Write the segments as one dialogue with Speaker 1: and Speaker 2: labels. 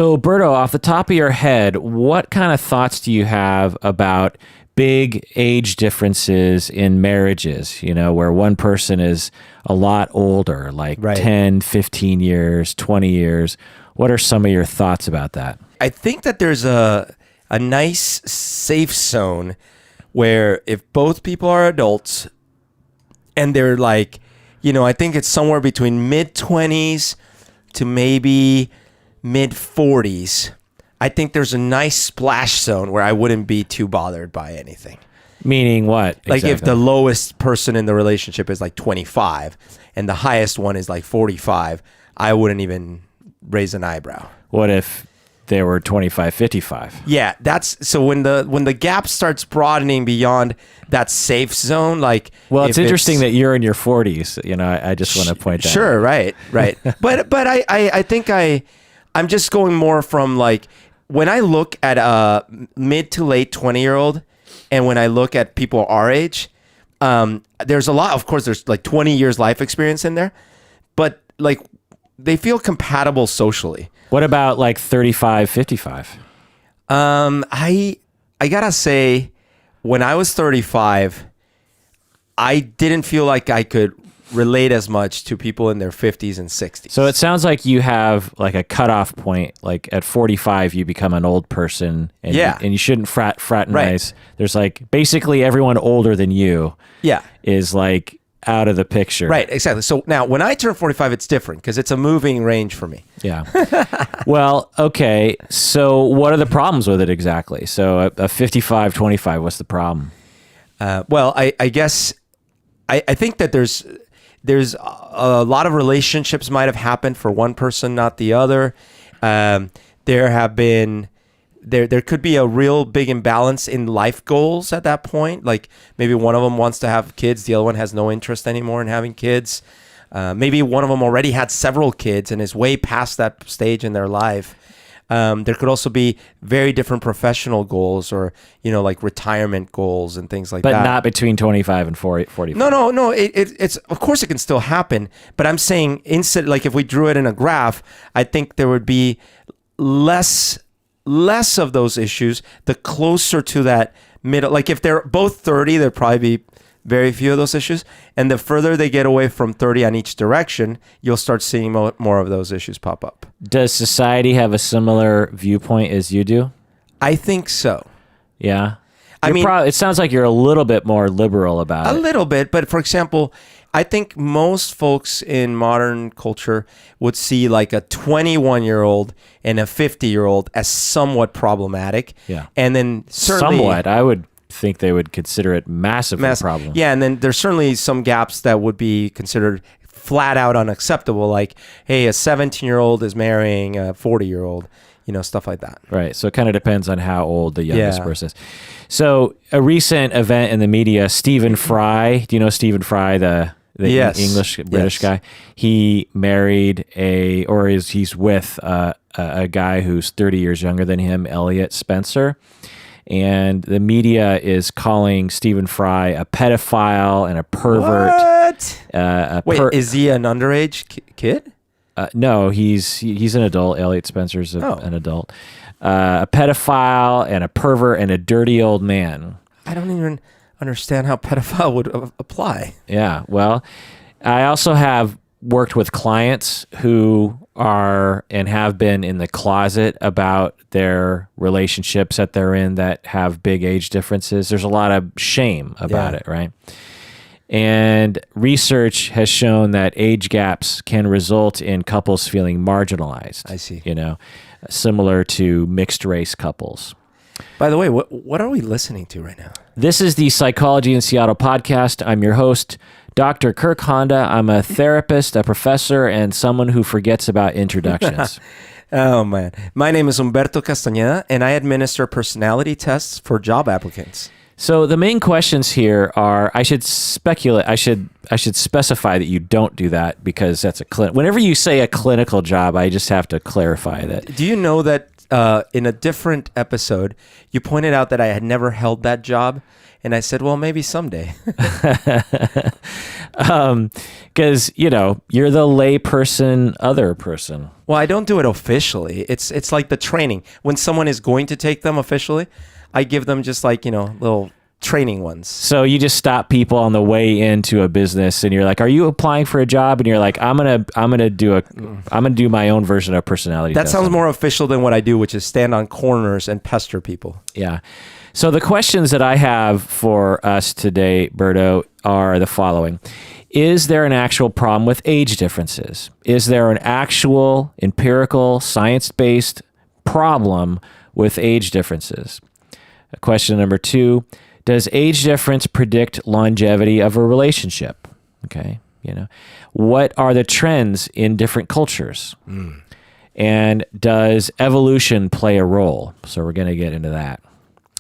Speaker 1: So, Berto, off the top of your head, what kind of thoughts do you have about big age differences in marriages, where one person is a lot older, like 10, 15 years, 20 years? What are some of your thoughts about that?
Speaker 2: I think that there's a nice safe zone where if both people are adults and they're like, I think it's somewhere between mid-20s to maybe mid-40s, I think there's a nice splash zone where I wouldn't be too bothered by anything.
Speaker 1: Meaning what?
Speaker 2: Like if the lowest person in the relationship is like 25 and the highest one is like 45, I wouldn't even raise an eyebrow.
Speaker 1: What if they were 25, 55?
Speaker 2: Yeah, that's so when the gap starts broadening beyond that safe zone, like,
Speaker 1: well, it's interesting that you're in your 40s. I just want to point that out.
Speaker 2: Sure, right. but I think I'm just going more from like when I look at a mid to late 20-year-old and when I look at people our age, there's a lot. Of course, there's like 20 years life experience in there, but like they feel compatible socially.
Speaker 1: What about like 35, 55?
Speaker 2: I gotta say, when I was 35, I didn't feel like I could relate as much to people in their 50s and 60s.
Speaker 1: So it sounds like you have like a cutoff point. Like at 45, you become an old person, and you shouldn't fraternize. Right. There's like basically everyone older than you. Is like out of the picture.
Speaker 2: Right, exactly. So now when I turn 45, it's different because it's a moving range for me.
Speaker 1: Yeah. Well, okay. So what are the problems with it exactly? So a 55, 25, what's the problem?
Speaker 2: Well, I guess I think that there's a lot of relationships might have happened for one person, not the other. There could be a real big imbalance in life goals at that point. Like maybe one of them wants to have kids, the other one has no interest anymore in having kids. Maybe one of them already had several kids and is way past that stage in their life. There could also be very different professional goals or, like retirement goals and things like that.
Speaker 1: But not between 25 and 45.
Speaker 2: No. It's of course it can still happen. But I'm saying like if we drew it in a graph, I think there would be less of those issues the closer to that middle. Like if they're both 30, there'd probably be very few of those issues. And the further they get away from 30 on each direction, you'll start seeing more of those issues pop up.
Speaker 1: Does society have a similar viewpoint as you do?
Speaker 2: I think so.
Speaker 1: Yeah. It sounds like you're a little bit more liberal about it.
Speaker 2: A little bit. But for example, I think most folks in modern culture would see like a 21-year-old and a 50-year-old as somewhat problematic.
Speaker 1: Yeah.
Speaker 2: And then certainly...
Speaker 1: Somewhat. I would think they would consider it massively a problem.
Speaker 2: Yeah, and then there's certainly some gaps that would be considered flat out unacceptable, like, hey, a 17-year-old is marrying a 40-year-old, stuff like that.
Speaker 1: Right. So it kind of depends on how old the youngest person is. So a recent event in the media, Stephen Fry, do you know Stephen Fry, the British guy? He married he's with a guy who's 30 years younger than him, Elliot Spencer. And the media is calling Stephen Fry a pedophile and a pervert.
Speaker 2: What? Wait, is he an underage kid?
Speaker 1: No, he's an adult. Elliot Spencer's an adult. A pedophile and a pervert and a dirty old man.
Speaker 2: I don't even understand how pedophile would apply.
Speaker 1: Yeah, well, I also have worked with clients who are and have been in the closet about their relationships that they're in that have big age differences. There's a lot of shame about it, right? And research has shown that age gaps can result in couples feeling marginalized.
Speaker 2: I see.
Speaker 1: Similar to mixed race couples.
Speaker 2: By the way, what are we listening to right now?
Speaker 1: This is the Psychology in Seattle podcast. I'm your host, Dr. Kirk Honda. I'm a therapist, a professor, and someone who forgets about introductions.
Speaker 2: Oh, man. My name is Humberto Castañeda, and I administer personality tests for job applicants.
Speaker 1: So the main questions here are, I should speculate, I should specify that you don't do that because that's whenever you say a clinical job, I just have to clarify that.
Speaker 2: Do you know that in a different episode, you pointed out that I had never held that job. And I said, well, maybe someday.
Speaker 1: Because, you're the lay person, other person.
Speaker 2: Well, I don't do it officially. It's like the training. When someone is going to take them officially, I give them just like, little training ones.
Speaker 1: So you just stop people on the way into a business and you're like, are you applying for a job? And you're like, I'm going to do my own version of personality
Speaker 2: That
Speaker 1: testing.
Speaker 2: sounds more official than what I do, which is stand on corners and pester people.
Speaker 1: Yeah. So the questions that I have for us today, Berto, are the following. Is there an actual problem with age differences? Is there an actual empirical, science-based problem with age differences? Question number 2, does age difference predict longevity of a relationship? Okay, what are the trends in different cultures? And does evolution play a role? So we're going to get into that.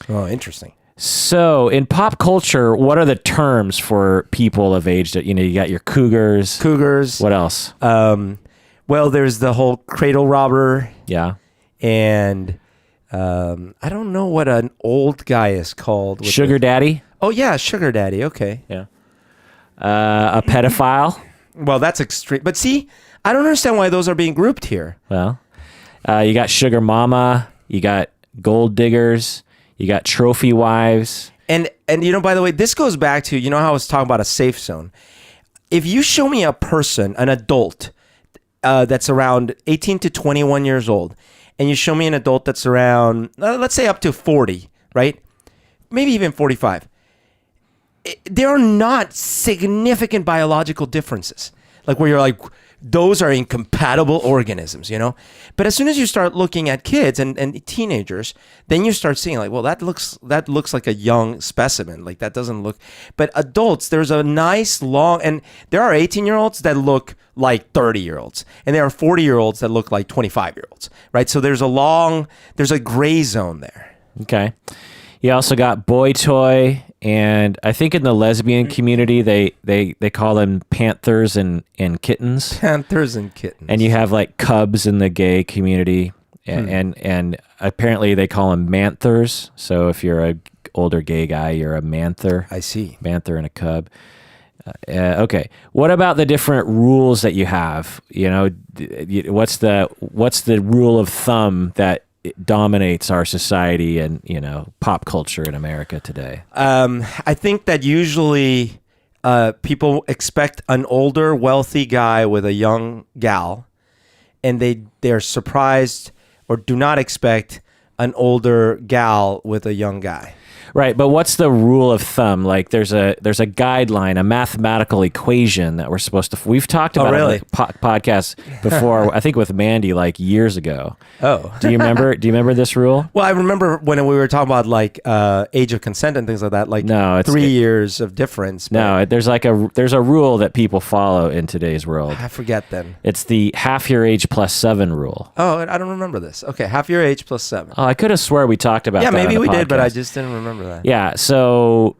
Speaker 2: Oh, interesting.
Speaker 1: So in pop culture, what are the terms for people of age that, you got your cougars? What else?
Speaker 2: Well, there's the whole cradle robber.
Speaker 1: Yeah.
Speaker 2: And I don't know what an old guy is called.
Speaker 1: Sugar daddy?
Speaker 2: Oh, yeah, sugar daddy. Okay.
Speaker 1: Yeah. A pedophile?
Speaker 2: Well, that's extreme. But see, I don't understand why those are being grouped here.
Speaker 1: Well, you got sugar mama, you got gold diggers, you got trophy wives.
Speaker 2: And by the way, this goes back to, how I was talking about a safe zone. If you show me a person, an adult, that's around 18 to 21 years old, and you show me an adult that's around, let's say up to 40, right? Maybe even 45. There are not significant biological differences. Like where you're like, those are incompatible organisms, But as soon as you start looking at kids and teenagers, then you start seeing like, well, that looks like a young specimen. Like that doesn't look. But adults, there's a nice long, and there are 18-year-olds that look like 30-year-olds, and there are 40-year-olds that look like 25-year-olds, right? So there's a gray zone there.
Speaker 1: Okay. You also got boy toy, and I think in the lesbian community they call them panthers and kittens.
Speaker 2: Panthers and kittens.
Speaker 1: And you have like cubs in the gay community, and apparently they call them manthers. So if you're a older gay guy, you're a manther.
Speaker 2: I see.
Speaker 1: Manther and a cub. Okay. What about the different rules that you have? What's the rule of thumb that it dominates our society and pop culture in America today?
Speaker 2: I think that usually people expect an older, wealthy guy with a young gal, and they're surprised or do not expect an older gal with a young guy.
Speaker 1: Right, but what's the rule of thumb? Like, there's a guideline, a mathematical equation that we're supposed to. We've talked about it on the podcast before. I think with Mandy, like years ago.
Speaker 2: Oh,
Speaker 1: do you remember? Do you remember this rule?
Speaker 2: Well, I remember when we were talking about like age of consent and things like that. Like,
Speaker 1: no, it's
Speaker 2: 3 years of difference.
Speaker 1: No, there's a rule that people follow in today's world.
Speaker 2: I forget then.
Speaker 1: It's the half your age plus 7 rule.
Speaker 2: Oh, I don't remember this. Okay, half your age plus 7.
Speaker 1: Oh, I could have swore we talked about that.
Speaker 2: Yeah, maybe
Speaker 1: on the
Speaker 2: we
Speaker 1: podcast.
Speaker 2: did, but I just didn't remember that.
Speaker 1: Yeah. So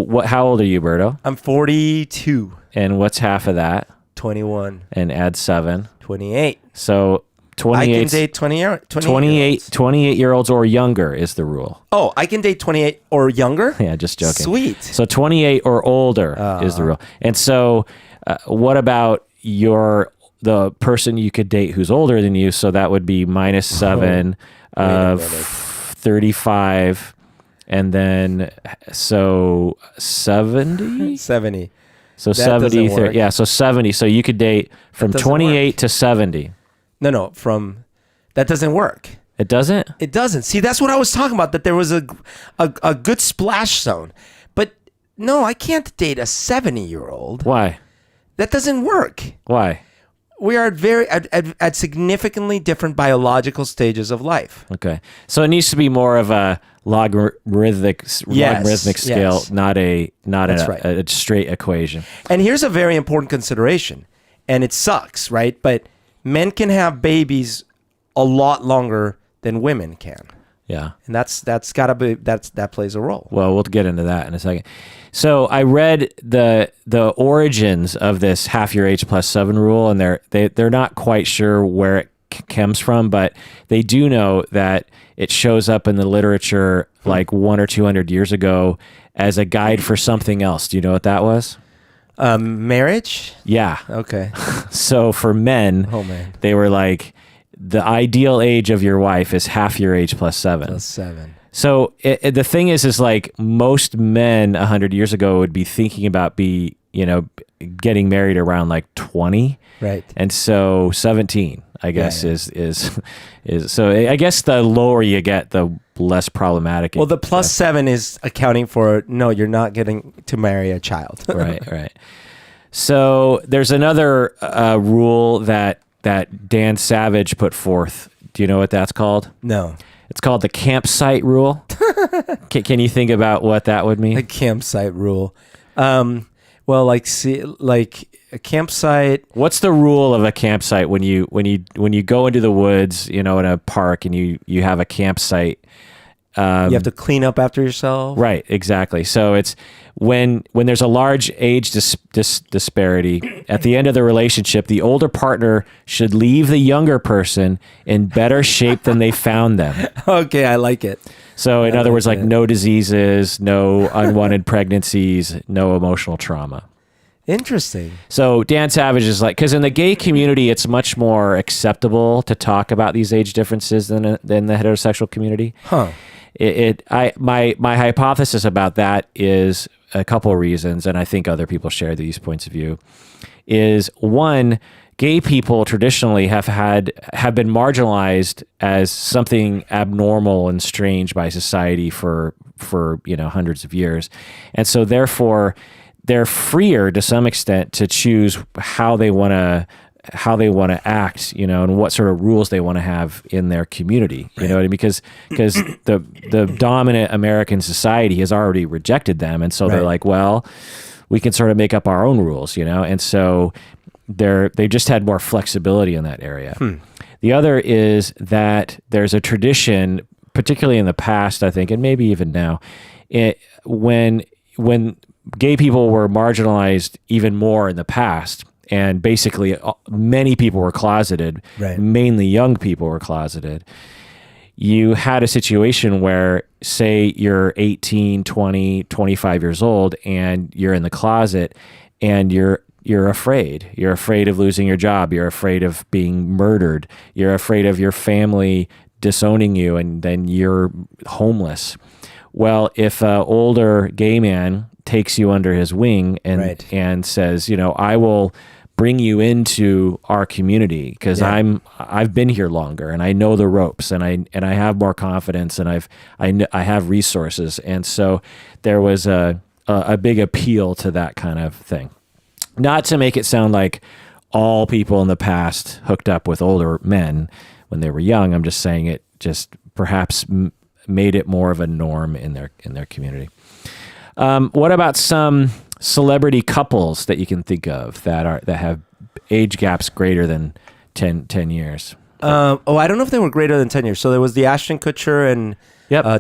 Speaker 1: what? How old are you, Berto?
Speaker 2: I'm 42.
Speaker 1: And what's half of that?
Speaker 2: 21.
Speaker 1: And add 7.
Speaker 2: 28.
Speaker 1: So 28.
Speaker 2: I can date
Speaker 1: 28-year-olds or younger is the rule.
Speaker 2: Oh, I can date 28 or younger?
Speaker 1: Yeah, just joking.
Speaker 2: Sweet.
Speaker 1: So 28 or older is the rule. And so what about the person you could date who's older than you? So that would be minus 7 of 35. And then, so 70?
Speaker 2: 70.
Speaker 1: So
Speaker 2: That
Speaker 1: 70,
Speaker 2: doesn't work.
Speaker 1: yeah, so 70. So you could date from 28 to 70.
Speaker 2: No, that doesn't work.
Speaker 1: It doesn't?
Speaker 2: It doesn't. See, that's what I was talking about, that there was a good splash zone. But no, I can't date a 70-year-old.
Speaker 1: Why?
Speaker 2: That doesn't work.
Speaker 1: Why?
Speaker 2: We are at significantly different biological stages of life.
Speaker 1: Okay. So it needs to be more of a logarithmic scale,
Speaker 2: yes.
Speaker 1: not a
Speaker 2: right.
Speaker 1: a straight equation.
Speaker 2: And here's a very important consideration, and it sucks, right? But men can have babies a lot longer than women can.
Speaker 1: Yeah.
Speaker 2: And that plays a role.
Speaker 1: Well, we'll get into that in a second. So I read the origins of this half your age plus 7 rule, and they're not quite sure where comes from, but they do know that it shows up in the literature like 100 or 200 years ago as a guide for something else. Do you know what that was?
Speaker 2: Marriage?
Speaker 1: Yeah.
Speaker 2: Okay.
Speaker 1: So for men, they were like, the ideal age of your wife is half your age plus 7.
Speaker 2: Plus 7.
Speaker 1: So the thing is like most men 100 years ago would be thinking about getting married around like 20.
Speaker 2: Right.
Speaker 1: And so 17, I guess, is so I guess the lower you get, the less problematic.
Speaker 2: Well, the plus 7 is accounting for, no, you're not getting to marry a child.
Speaker 1: Right. So there's another rule that Dan Savage put forth. Do you know what that's called?
Speaker 2: No.
Speaker 1: It's called the campsite rule. Can you think about what that would mean?
Speaker 2: The campsite rule. Well, like a campsite.
Speaker 1: What's the rule of a campsite when you go into the woods, in a park, and you have a campsite?
Speaker 2: You have to clean up after yourself.
Speaker 1: Right, exactly. So it's when there's a large age disparity at the end of the relationship, the older partner should leave the younger person in better shape than they found them.
Speaker 2: Okay, I like it.
Speaker 1: So in other words, like no diseases, no unwanted pregnancies, no emotional trauma.
Speaker 2: Interesting.
Speaker 1: So Dan Savage is like, because in the gay community, it's much more acceptable to talk about these age differences than the heterosexual community.
Speaker 2: Huh.
Speaker 1: My hypothesis about that is a couple of reasons, and I think other people share these points of view. Is one, gay people traditionally have been marginalized as something abnormal and strange by society for hundreds of years, and so therefore they're freer to some extent to choose how they want to act, and what sort of rules they want to have in their community. You know what I mean? Because the dominant American society has already rejected them, and so they're like, well, we can sort of make up our own rules, and so they just had more flexibility in that area. The other is that there's a tradition, particularly in the past, I think, and maybe even now, when gay people were marginalized even more in the past, and basically many people were closeted, mainly young people were closeted. You had a situation where, say you're 18, 20, 25 years old and you're in the closet and you're afraid. You're afraid of losing your job. You're afraid of being murdered. You're afraid of your family disowning you, and then you're homeless. Well, if an older gay man takes you under his wing and says, I will bring you into our community because I've been here longer and I know the ropes and I have more confidence and I have resources, and so there was a big appeal to that kind of thing. Not to make it sound like all people in the past hooked up with older men when they were young. I'm just saying it just perhaps made it more of a norm in their community. What about some celebrity couples that you can think of that have age gaps greater than 10 years?
Speaker 2: I don't know if they were greater than 10 years. So there was the Ashton Kutcher and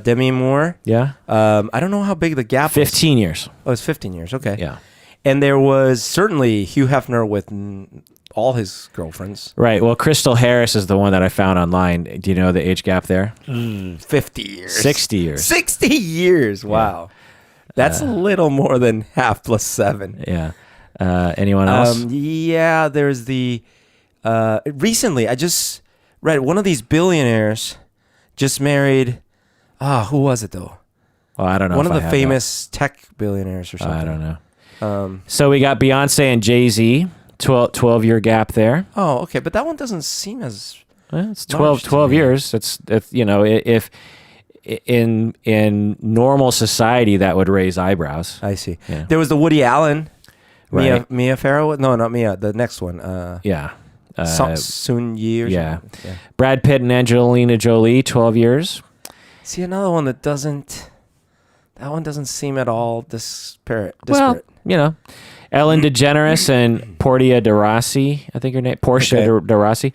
Speaker 2: Demi Moore.
Speaker 1: Yeah.
Speaker 2: I don't know how big the gap
Speaker 1: 15 years.
Speaker 2: Oh, it's 15 years. Okay.
Speaker 1: Yeah.
Speaker 2: And there was certainly Hugh Hefner with all his girlfriends.
Speaker 1: Right. Well, Crystal Harris is the one that I found online. Do you know the age gap there?
Speaker 2: 50 years.
Speaker 1: 60 years.
Speaker 2: 60 years. Wow. Yeah. That's a little more than half plus 7.
Speaker 1: Yeah. Anyone else?
Speaker 2: There's the... recently, I just read one of these billionaires just married... who was it, though?
Speaker 1: Well, I don't know.
Speaker 2: One of the famous tech billionaires or something.
Speaker 1: I don't know. So we got Beyonce and Jay-Z, 12-year gap there.
Speaker 2: Oh, okay. But that one doesn't seem as...
Speaker 1: Well, it's 12 years. It's if in normal society, that would raise eyebrows.
Speaker 2: I see.
Speaker 1: Yeah.
Speaker 2: There was the Woody Allen,
Speaker 1: right.
Speaker 2: Mia Farrow. No, not Mia. The next one. Sun Yi.
Speaker 1: Yeah. Brad Pitt and Angelina Jolie, 12 years.
Speaker 2: See, another one that doesn't. That one doesn't seem at all disparate.
Speaker 1: Well, Ellen DeGeneres and Portia de Rossi, I think her name, Portia de Rossi,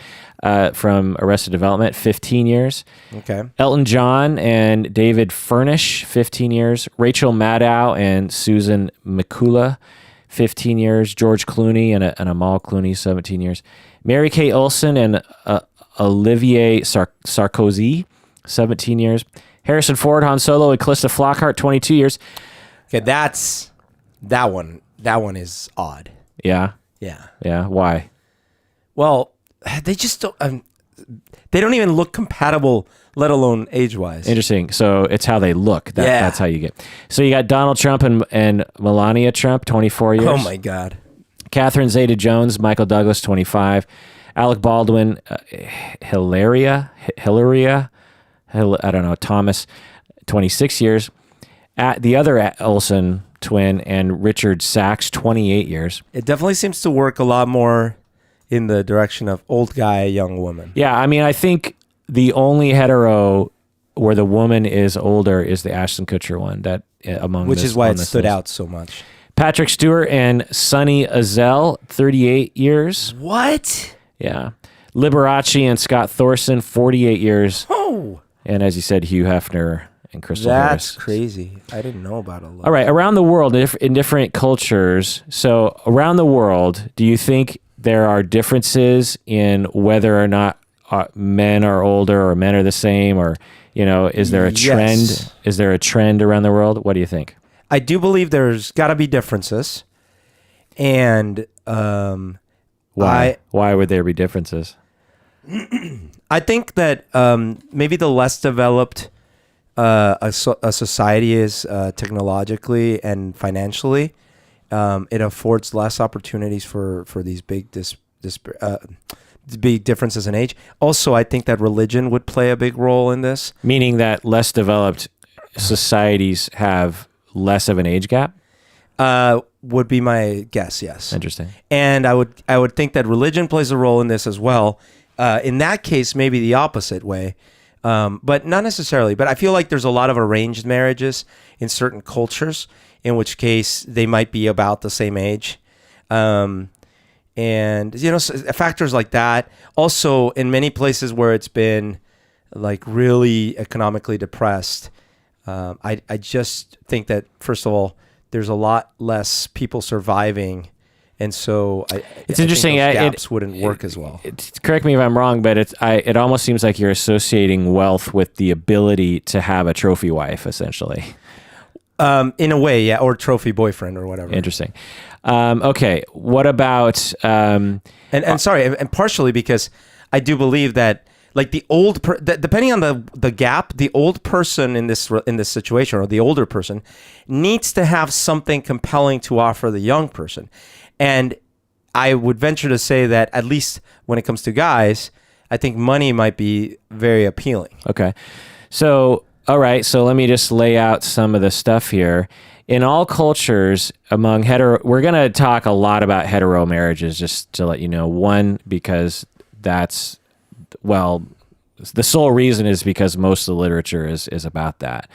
Speaker 1: from Arrested Development, 15 years.
Speaker 2: Okay. Elton
Speaker 1: John and David Furnish, 15 years. Rachel Maddow and Susan McCullough, 15 years. George Clooney and Amal Clooney, 17 years. Mary Kay Olsen and Olivier Sarkozy, 17 years. Harrison Ford, Han Solo, and Calista Flockhart, 22 years.
Speaker 2: Okay, that one is odd.
Speaker 1: Yeah.
Speaker 2: Yeah.
Speaker 1: Yeah. Why?
Speaker 2: Well, they just don't. They don't even look compatible, let alone age-wise.
Speaker 1: Interesting. So it's how they look. That's how you get. So you got Donald Trump and Melania Trump, 24 years.
Speaker 2: Oh my God.
Speaker 1: Catherine Zeta-Jones, Michael Douglas, 25. Alec Baldwin, Hilaria, I don't know, Thomas, 26 years. At the other Olsen twin, and Richard Sachs, 28 years.
Speaker 2: It definitely seems to work a lot more in the direction of old guy, young woman.
Speaker 1: Yeah, I mean, I think the only hetero where the woman is older is the Ashton Kutcher one. Which is why it stood out so much. Patrick Stewart and Sonny Azell, 38 years.
Speaker 2: What?
Speaker 1: Yeah. Liberace and Scott Thorson, 48 years.
Speaker 2: Oh.
Speaker 1: And as you said, Hugh Hefner and Crystal Harris.
Speaker 2: That's crazy. I didn't know about a lot.
Speaker 1: All right, around the world, in different cultures. So around the world, do you think there are differences in whether or not men are older or men are the same, or is there a trend?
Speaker 2: Yes.
Speaker 1: Is there a trend around the world? What do you think?
Speaker 2: I do believe there's got to be differences, and
Speaker 1: why would there be differences?
Speaker 2: I think that maybe the less developed a society is technologically and financially, it affords less opportunities for these big big differences in age. Also, I think that religion would play a big role in this.
Speaker 1: Meaning that less developed societies have less of an age gap?
Speaker 2: Would be my guess, yes.
Speaker 1: Interesting.
Speaker 2: And I would think that religion plays a role in this as well. In that case, maybe the opposite way, but not necessarily. But I feel like there's a lot of arranged marriages in certain cultures, in which case they might be about the same age. And factors like that. Also, in many places where it's been like really economically depressed, I just think that, first of all, there's a lot less people surviving, and so
Speaker 1: it's interesting.
Speaker 2: Those gaps wouldn't work as well.
Speaker 1: Correct me if I'm wrong, but it almost seems like you're associating wealth with the ability to have a trophy wife, essentially.
Speaker 2: In a way, yeah, or trophy boyfriend or whatever.
Speaker 1: Interesting. Okay, what about
Speaker 2: and sorry, and partially because I do believe that, like, depending on the gap, the old person in this situation, or the older person, needs to have something compelling to offer the young person. And I would venture to say that, at least when it comes to guys, I think money might be very appealing.
Speaker 1: Okay. So, all right. So let me just lay out some of the stuff here. In all cultures, among we're going to talk a lot about hetero marriages, just to let you know. One, because that's, well, the sole reason is because most of the literature is about that.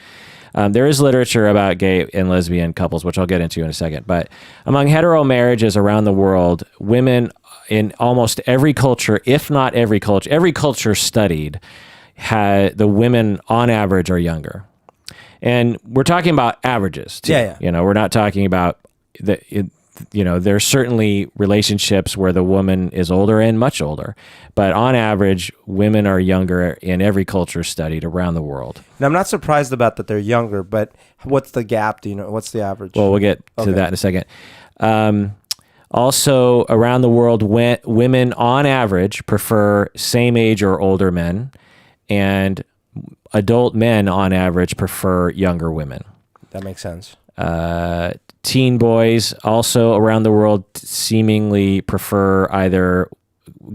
Speaker 1: There is literature about gay and lesbian couples, which I'll get into in a second. But among hetero marriages around the world, women in almost every culture, if not every culture studied, the women on average are younger. And we're talking about averages too.
Speaker 2: Yeah.
Speaker 1: We're not talking about there's certainly relationships where the woman is older and much older, but on average, women are younger in every culture studied around the world.
Speaker 2: Now, I'm not surprised about that they're younger, but what's the gap? Do you know? What's the average?
Speaker 1: Well, we'll get to that in a second. Also, around the world, women on average prefer same age or older men, and adult men on average prefer younger women.
Speaker 2: That makes sense.
Speaker 1: Teen boys also around the world seemingly prefer either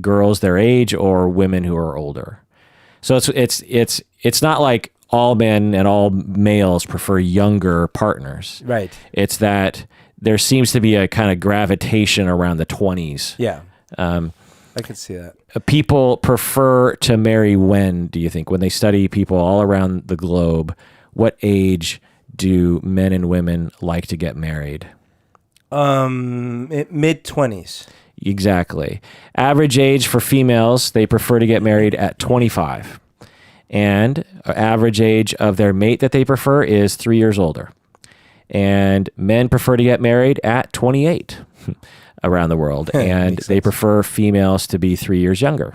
Speaker 1: girls their age or women who are older. So it's not like all men and all males prefer younger partners.
Speaker 2: Right.
Speaker 1: It's that there seems to be a kind of gravitation around the 20s.
Speaker 2: Yeah. I can see that.
Speaker 1: People prefer to marry when, do you think? When they study people all around the globe, what age do men and women like to get married?
Speaker 2: Mid-20s.
Speaker 1: Exactly. Average age for females, they prefer to get married at 25. And average age of their mate that they prefer is 3 years older. And men prefer to get married at 28 around the world. And they prefer females to be 3 years younger.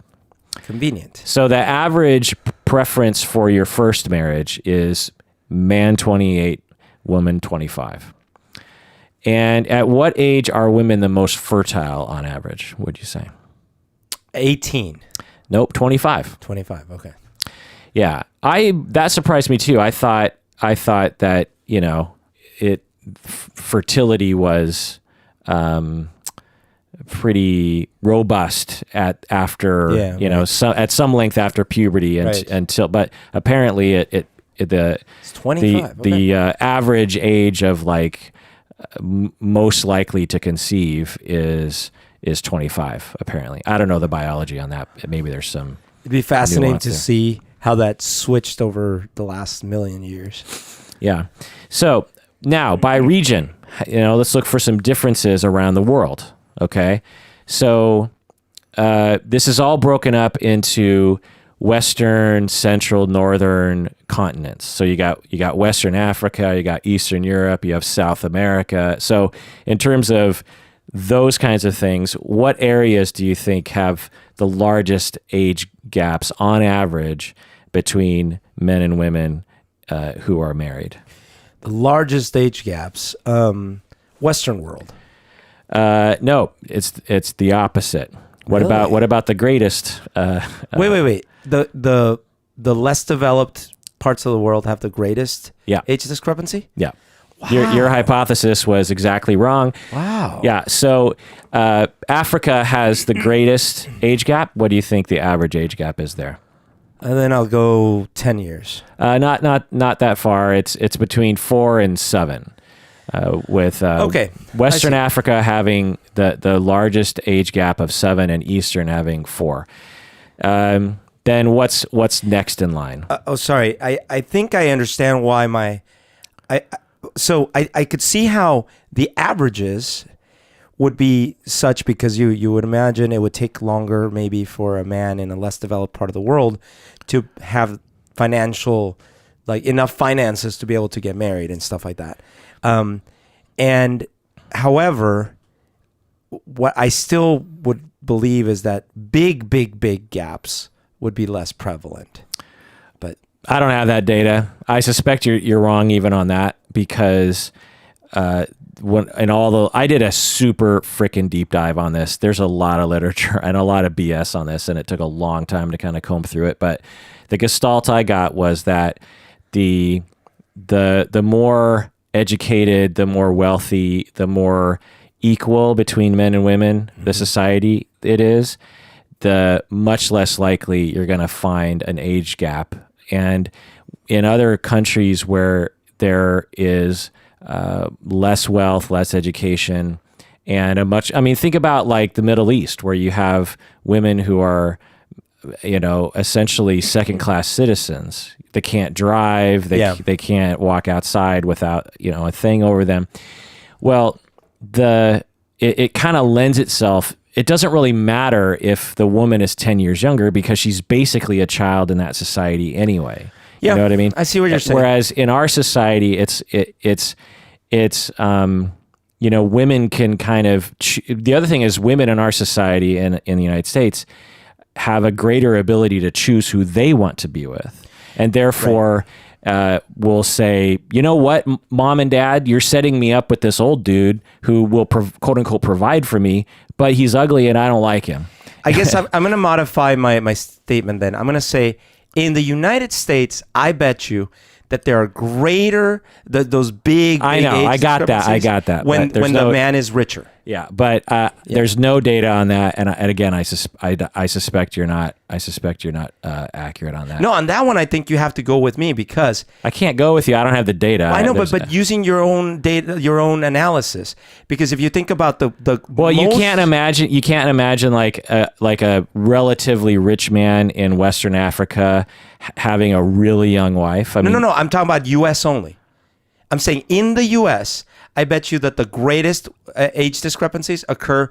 Speaker 2: Convenient.
Speaker 1: So the average preference for your first marriage is man 28, woman 25. And at what age are women the most fertile on average, would you say?
Speaker 2: 18.
Speaker 1: Nope, 25.
Speaker 2: 25, okay.
Speaker 1: Yeah. That surprised me too. I thought that, fertility was pretty robust at some length after puberty but apparently it's
Speaker 2: 25.
Speaker 1: The average age of most likely to conceive is 25 apparently. I don't know the biology on that. Maybe there's some.
Speaker 2: It'd be fascinating to see how that switched over the last million years.
Speaker 1: Yeah. So now by region, let's look for some differences around the world. Okay. So this is all broken up into Western, Central, Northern continents. So you got Western Africa, you got Eastern Europe, you have South America. So in terms of those kinds of things, what areas do you think have the largest age gaps on average between men and women who are married?
Speaker 2: The largest age gaps, Western world.
Speaker 1: No, it's the opposite. What about the greatest?
Speaker 2: Wait. The less developed parts of the world have the greatest age discrepancy?
Speaker 1: Yeah.
Speaker 2: Wow.
Speaker 1: Your hypothesis was exactly wrong.
Speaker 2: Wow.
Speaker 1: Yeah. So Africa has the greatest age gap. What do you think the average age gap is there?
Speaker 2: And then I'll go 10 years.
Speaker 1: Not that far. It's between 4 and 7. With Western Africa having the largest age gap of 7 and Eastern having 4. Then what's next in line?
Speaker 2: Sorry. I think I understand why I could see how the averages would be such because you would imagine it would take longer maybe for a man in a less developed part of the world to have enough finances to be able to get married and stuff like that. And however, what I still would believe is that big gaps would be less prevalent. But
Speaker 1: I don't have that data. I suspect you're wrong even on that because I did a super freaking deep dive on this. There's a lot of literature and a lot of BS on this, and it took a long time to kind of comb through it. But the gestalt I got was that the more educated, the more wealthy, the more equal between men and women the society it is, the much less likely you're going to find an age gap. And in other countries where there is less wealth, less education, and think about like the Middle East, where you have women who are, essentially second-class citizens. They can't drive. They can't walk outside without, a thing over them. Well, it kind of lends itself. It doesn't really matter if the woman is 10 years younger because she's basically a child in that society anyway. You know what I mean?
Speaker 2: I see what you're saying.
Speaker 1: Whereas in our society, women can kind of. The other thing is, women in our society in the United States have a greater ability to choose who they want to be with, and therefore will say, you know what, mom and dad, you're setting me up with this old dude who will quote unquote provide for me, but he's ugly and I don't like him.
Speaker 2: I guess I'm going to modify my statement then. I'm going to say, in the United States, I bet you that there are greater those big.
Speaker 1: I know. I got that.
Speaker 2: When the man is richer.
Speaker 1: Yeah, but there's no data on that, and again, I suspect you're not. I suspect you're not accurate on that.
Speaker 2: No, on that one, I think you have to go with me because
Speaker 1: I can't go with you. I don't have the data.
Speaker 2: I know, but using your own data, your own analysis, because if you think about
Speaker 1: you can't imagine like a relatively rich man in Western Africa having a really young wife.
Speaker 2: No. I'm talking about U.S. only. I'm saying in the U.S., I bet you that the greatest age discrepancies occur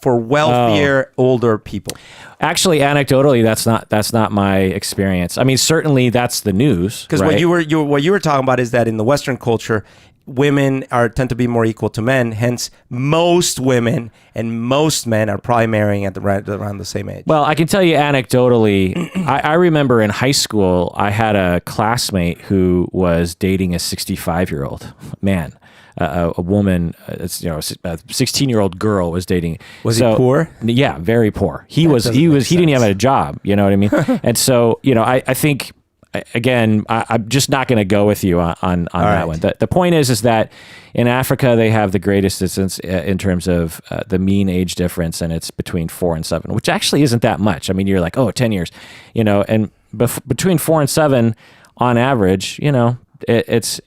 Speaker 2: for wealthier, older people.
Speaker 1: Actually, anecdotally, that's not my experience. I mean, certainly that's the news.
Speaker 2: Because
Speaker 1: right?
Speaker 2: what you were talking about is that in the Western culture, women tend to be more equal to men. Hence, most women and most men are probably marrying at around the same age.
Speaker 1: Well, I can tell you anecdotally, I remember in high school, I had a classmate who was dating a 65-year-old man. A woman, a 16-year-old girl was dating.
Speaker 2: Was he poor?
Speaker 1: Yeah, very poor. He didn't even have a job. You know what I mean? And so, I think, again, I'm just not going to go with you on that one. The point is that in Africa, they have the greatest distance in terms of the mean age difference, and it's between 4 and 7, which actually isn't that much. I mean, you're like, 10 years, and between 4 and 7 on average, it's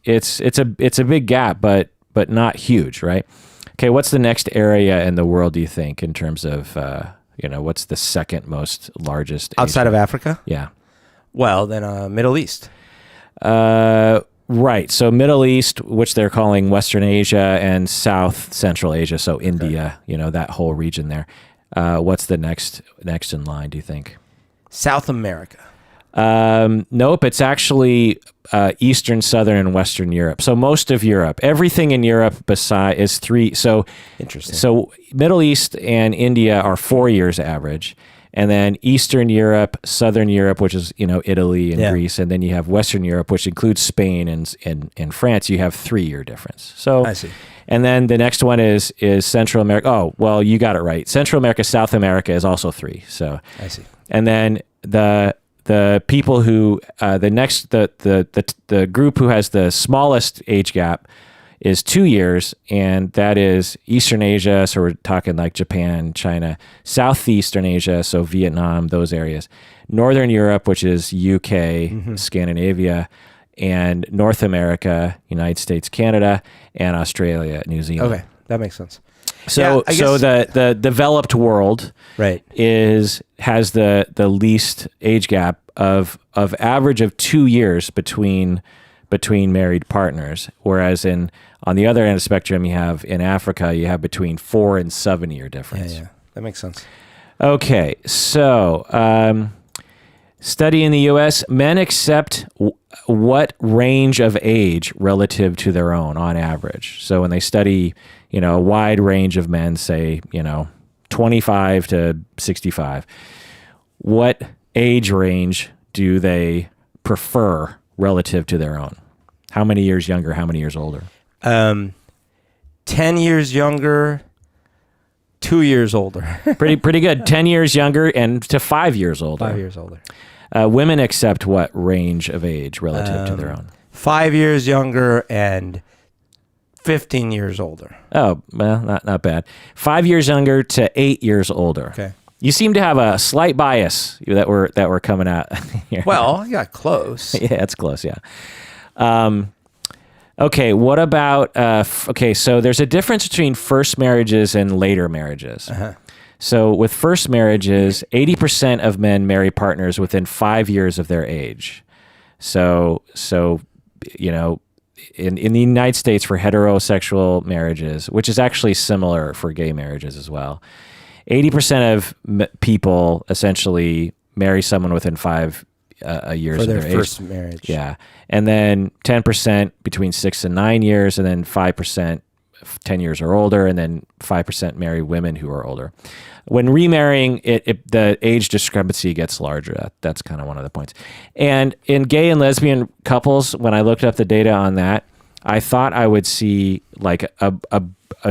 Speaker 1: a big gap, but not huge, right? Okay, what's the next area in the world, do you think, in terms of, what's the second most largest
Speaker 2: outside of Africa?
Speaker 1: Yeah.
Speaker 2: Well, then Middle East.
Speaker 1: Right. So Middle East, which they're calling Western Asia, and South Central Asia, so India, that whole region there. What's the next in line, do you think?
Speaker 2: South America.
Speaker 1: Nope, it's actually Eastern, Southern, and Western Europe. So most of Europe, everything in Europe is 3. So
Speaker 2: interesting.
Speaker 1: So Middle East and India are 4 years average, and then Eastern Europe, Southern Europe, which is Italy and Greece, and then you have Western Europe, which includes Spain and France. You have 3-year difference. So
Speaker 2: I see.
Speaker 1: And then the next one is Central America. Oh, well, you got it right. Central America, South America is also 3. So
Speaker 2: I see.
Speaker 1: And then the people who the group who has the smallest age gap is 2 years, and that is Eastern Asia. So we're talking like Japan, China, Southeastern Asia, so Vietnam, those areas, Northern Europe, which is UK, Scandinavia, and North America, United States, Canada, and Australia, New Zealand.
Speaker 2: Okay, that makes sense.
Speaker 1: So, the developed world has the least age gap of average of 2 years between married partners, whereas on the other end of the spectrum, in Africa, you have between 4 and 7 year difference.
Speaker 2: Yeah, that makes sense.
Speaker 1: Okay, so study in the U.S. Men accept what range of age relative to their own on average? So when they study, a wide range of men, say, 25 to 65, what age range do they prefer relative to their own? How many years younger? How many years older?
Speaker 2: 10 years younger, 2 years older.
Speaker 1: Pretty good. 10 years younger and to 5 years older.
Speaker 2: 5 years older.
Speaker 1: Women accept what range of age relative to their own?
Speaker 2: 5 years younger and 15 years older.
Speaker 1: Oh, well, not bad. 5 years younger to 8 years older.
Speaker 2: Okay.
Speaker 1: You seem to have a slight bias that we're coming at here.
Speaker 2: Well, you got close.
Speaker 1: Yeah, it's close. Yeah. Okay. What about? So there's a difference between first marriages and later marriages. So with first marriages, 80% of men marry partners within 5 years of their age. So in the United States for heterosexual marriages, which is actually similar for gay marriages as well, 80% of people essentially marry someone within 5 years
Speaker 2: of
Speaker 1: their
Speaker 2: first
Speaker 1: age.
Speaker 2: Marriage.
Speaker 1: Yeah. And then 10% between 6 and 9 years, and then 5% 10 years or older, and then 5% marry women who are older. When remarrying, the age discrepancy gets larger. That's kind of one of the points. And in gay and lesbian couples, when I looked up the data on that, I thought I would see like a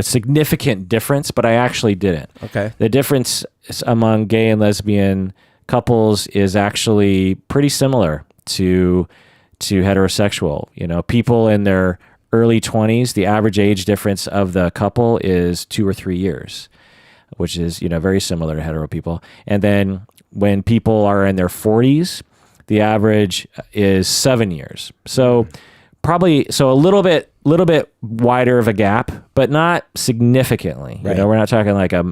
Speaker 1: significant difference, but I actually didn't.
Speaker 2: Okay.
Speaker 1: The difference among gay and lesbian couples is actually pretty similar to heterosexual. People in their early 20s, the average age difference of the couple is 2 or 3 years, which is, very similar to hetero people. And then when people are in their 40s, the average is 7 years. So a little bit wider of a gap, but not significantly.
Speaker 2: Right.
Speaker 1: We're not talking like a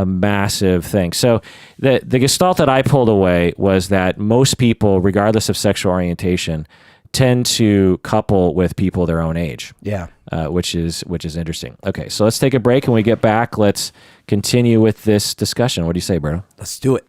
Speaker 1: massive thing. So the gestalt that I pulled away was that most people, regardless of sexual orientation, tend to couple with people their own age.
Speaker 2: Yeah.
Speaker 1: Which is interesting. Okay, so let's take a break. When we get back, let's continue with this discussion. What do you say, Berto?
Speaker 2: Let's do it.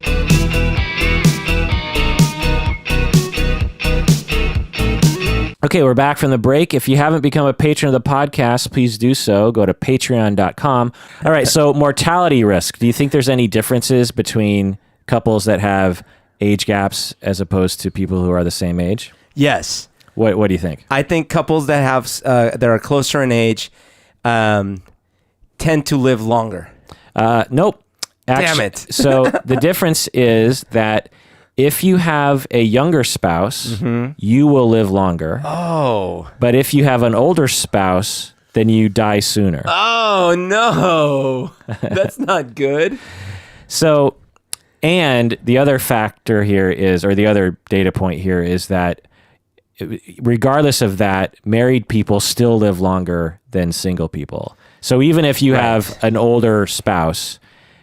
Speaker 1: Okay, we're back from the break. If you haven't become a patron of the podcast, please do so. Go to patreon.com. All right, so mortality risk. Do you think there's any differences between couples that have age gaps as opposed to people who are the same age?
Speaker 2: Yes.
Speaker 1: What do you think?
Speaker 2: I think couples that have that are closer in age tend to live longer.
Speaker 1: Nope.
Speaker 2: Damn it.
Speaker 1: So the difference is that if you have a younger spouse, you will live longer.
Speaker 2: Oh.
Speaker 1: But if you have an older spouse, then you die sooner.
Speaker 2: Oh, no. That's not good.
Speaker 1: So, and the other factor here is, or the other data point here is that regardless of that, married people still live longer than single people. So even if you have an older spouse,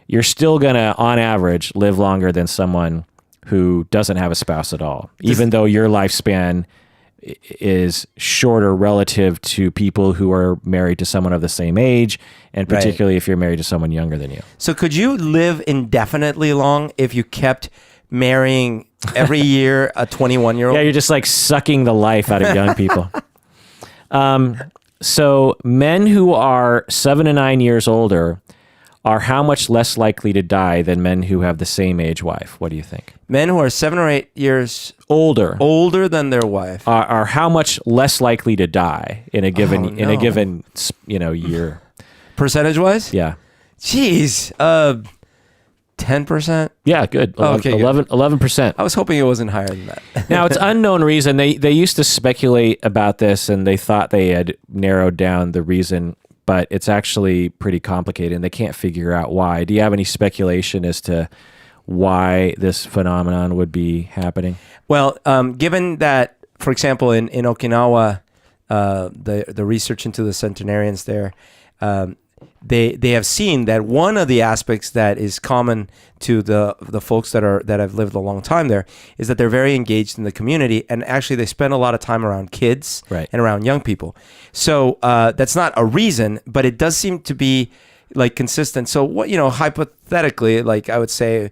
Speaker 1: you're still going to, on average, live longer than someone who doesn't have a spouse at all, even though your lifespan is shorter relative to people who are married to someone of the same age, and particularly if you're married to someone younger than you. So
Speaker 2: could you live indefinitely long if you kept marrying every year a 21-year-old?
Speaker 1: Yeah, you're just like sucking the life out of young people. So men who are 7 to 9 years older are how much less likely to die than men who have the same age wife? What do you think?
Speaker 2: Men who are 7 or 8 years
Speaker 1: older
Speaker 2: than their wife
Speaker 1: are how much less likely to die in a given in a given year?
Speaker 2: Percentage-wise?
Speaker 1: Yeah.
Speaker 2: Jeez. 10%?
Speaker 1: Yeah, good. 11%.
Speaker 2: I was hoping it wasn't higher than that.
Speaker 1: Now, it's unknown reason. They used to speculate about this, and they thought they had narrowed down the reason, but it's actually pretty complicated, and they can't figure out why. Do you have any speculation as to why this phenomenon would be happening?
Speaker 2: Well, given that, for example, in Okinawa, the research into the centenarians there, they have seen that one of the aspects that is common to the folks that have lived a long time there is that they're very engaged in the community, and actually they spend a lot of time around kids and around young people. So that's not a reason, but it does seem to be like consistent. So what, hypothetically, like I would say,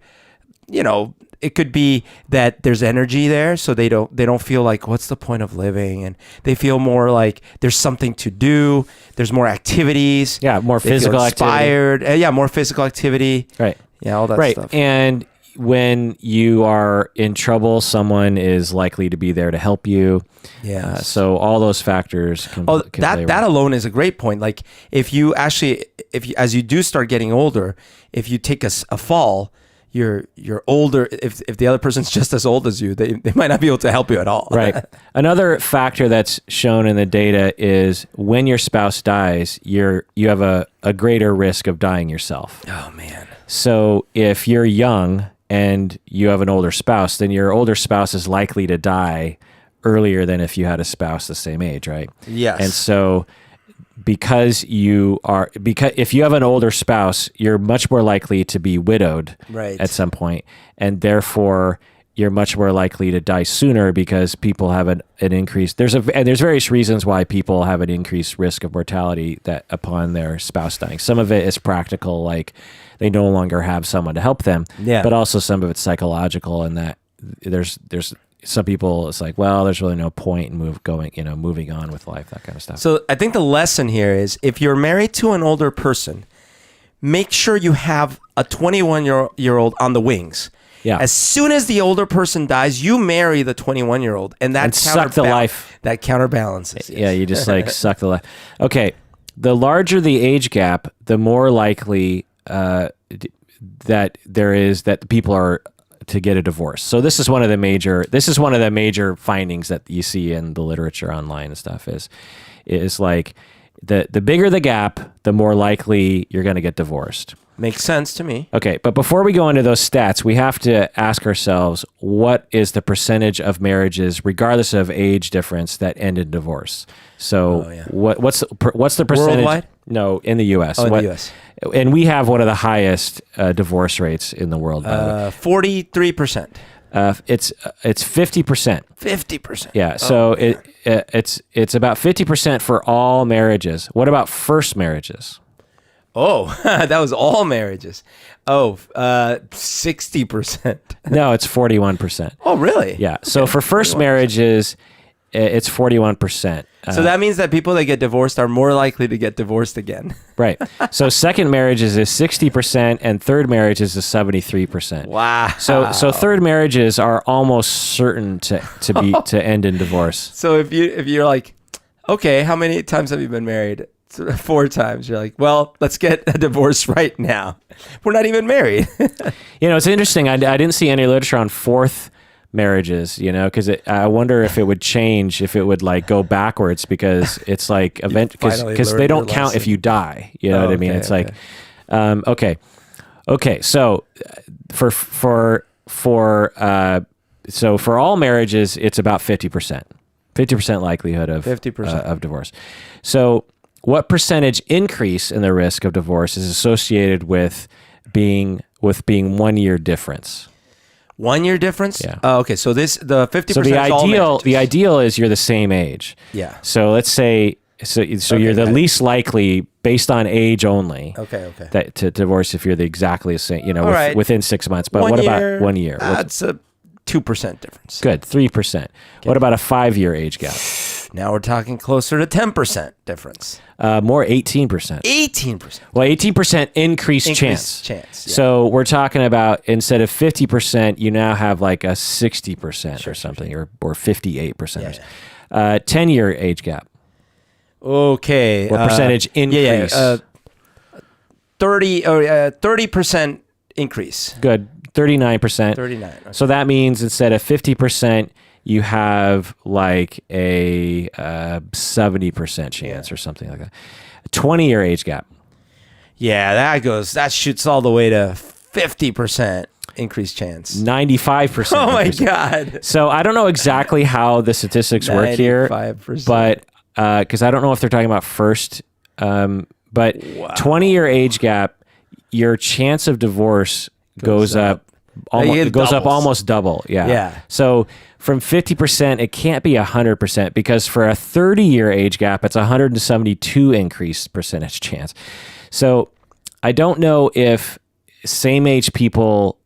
Speaker 2: it could be that there's energy there, so they don't feel like, what's the point of living, and they feel more like there's something to do. There's more activities.
Speaker 1: Yeah, more physical
Speaker 2: inspired. More physical activity.
Speaker 1: Right.
Speaker 2: Yeah, all that stuff.
Speaker 1: And when you are in trouble, someone is likely to be there to help you. Yeah. So all those factors can
Speaker 2: that alone is a great point. Like if you as you do start getting older, if you take a fall, you're older. If the other person's just as old as you, they might not be able to help you at all.
Speaker 1: Right. Another factor that's shown in the data is when your spouse dies, you have a greater risk of dying yourself.
Speaker 2: Oh man.
Speaker 1: So if you're young and you have an older spouse, then your older spouse is likely to die earlier than if you had a spouse the same age, right?
Speaker 2: Yes.
Speaker 1: And so because if you have an older spouse, you're much more likely to be widowed at some point, and therefore you're much more likely to die sooner because people have an increased. There's various reasons why people have an increased risk of mortality that upon their spouse dying. Some of it is practical, like they no longer have someone to help them. Yeah. But also some of it's psychological, and that there's some people, it's like, well, there's really no point in moving on with life, that kind of stuff.
Speaker 2: So I think the lesson here is, if you're married to an older person, make sure you have a 21-year-old on the wings.
Speaker 1: Yeah.
Speaker 2: As soon as the older person dies, you marry the 21-year-old, and
Speaker 1: suck the life.
Speaker 2: That counterbalances.
Speaker 1: Yes. Yeah, you just like suck the life. Okay, the larger the age gap, the more likely that people are to get a divorce. So this is one of the major findings that you see in the literature online and stuff is like the bigger the gap, the more likely you're going to get divorced.
Speaker 2: Makes sense to me.
Speaker 1: Okay, but before we go into those stats, we have to ask ourselves, what is the percentage of marriages, regardless of age difference, that end in divorce? So what's the percentage?
Speaker 2: Worldwide?
Speaker 1: No, in the U.S.
Speaker 2: In the U.S.
Speaker 1: And we have one of the highest divorce rates in the world, by the way.
Speaker 2: 43%.
Speaker 1: It's 50%.
Speaker 2: 50%.
Speaker 1: Yeah. So it's about 50% for all marriages. What about first marriages?
Speaker 2: Oh, that was all marriages. 60%.
Speaker 1: No, it's 41%.
Speaker 2: Oh, really?
Speaker 1: Yeah. So for first marriages, it's 41%.
Speaker 2: So that means that people that get divorced are more likely to get divorced again.
Speaker 1: Right. So second marriages is 60% and third marriages is 73%.
Speaker 2: Wow.
Speaker 1: So third marriages are almost certain to end in divorce.
Speaker 2: So if you're like, okay, how many times have you been married? 4 times. You're like, well, let's get a divorce right now. We're not even married.
Speaker 1: It's interesting. I didn't see any literature on fourth marriages, because I wonder if it would change, if it would like go backwards, because it's like because they don't count if you die. You know what I mean? It's like, okay. So for all marriages, it's about 50% likelihood of
Speaker 2: 50%
Speaker 1: of divorce. So what percentage increase in the risk of divorce is associated with being 1 year difference?
Speaker 2: 1 year difference?
Speaker 1: Yeah.
Speaker 2: Oh, okay. So the 50%. So
Speaker 1: the ideal is you're the same age.
Speaker 2: Yeah.
Speaker 1: So let's say you're the least likely based on age only.
Speaker 2: Okay.
Speaker 1: That to divorce if you're the exactly the same.
Speaker 2: Right.
Speaker 1: Within 6 months. But what about 1 year?
Speaker 2: That's a 2% difference.
Speaker 1: Good, 3%. Okay. What about a 5-year age gap?
Speaker 2: Now we're talking closer to 10% difference.
Speaker 1: More 18%.
Speaker 2: 18%.
Speaker 1: Well, 18% increased chance.
Speaker 2: Yeah.
Speaker 1: So we're talking about instead of 50%, you now have like a 60% or something, or 58%. 10-year age gap.
Speaker 2: Okay.
Speaker 1: What percentage increase?
Speaker 2: 30% increase.
Speaker 1: Good. 39%.
Speaker 2: 39. Okay.
Speaker 1: So that means instead of 50%, you have like a 70% chance or something like that. 20-year age gap.
Speaker 2: Yeah, that shoots all the way to 50% increased chance.
Speaker 1: 95%.
Speaker 2: Oh my God.
Speaker 1: So I don't know exactly how the statistics work here,
Speaker 2: 95%.
Speaker 1: but because I don't know if they're talking about first, but 20-year age gap, your chance of divorce goes up almost double. Yeah. So from 50%, it can't be 100% because for a 30-year age gap, it's 172 increased percentage chance. So I don't know if same age people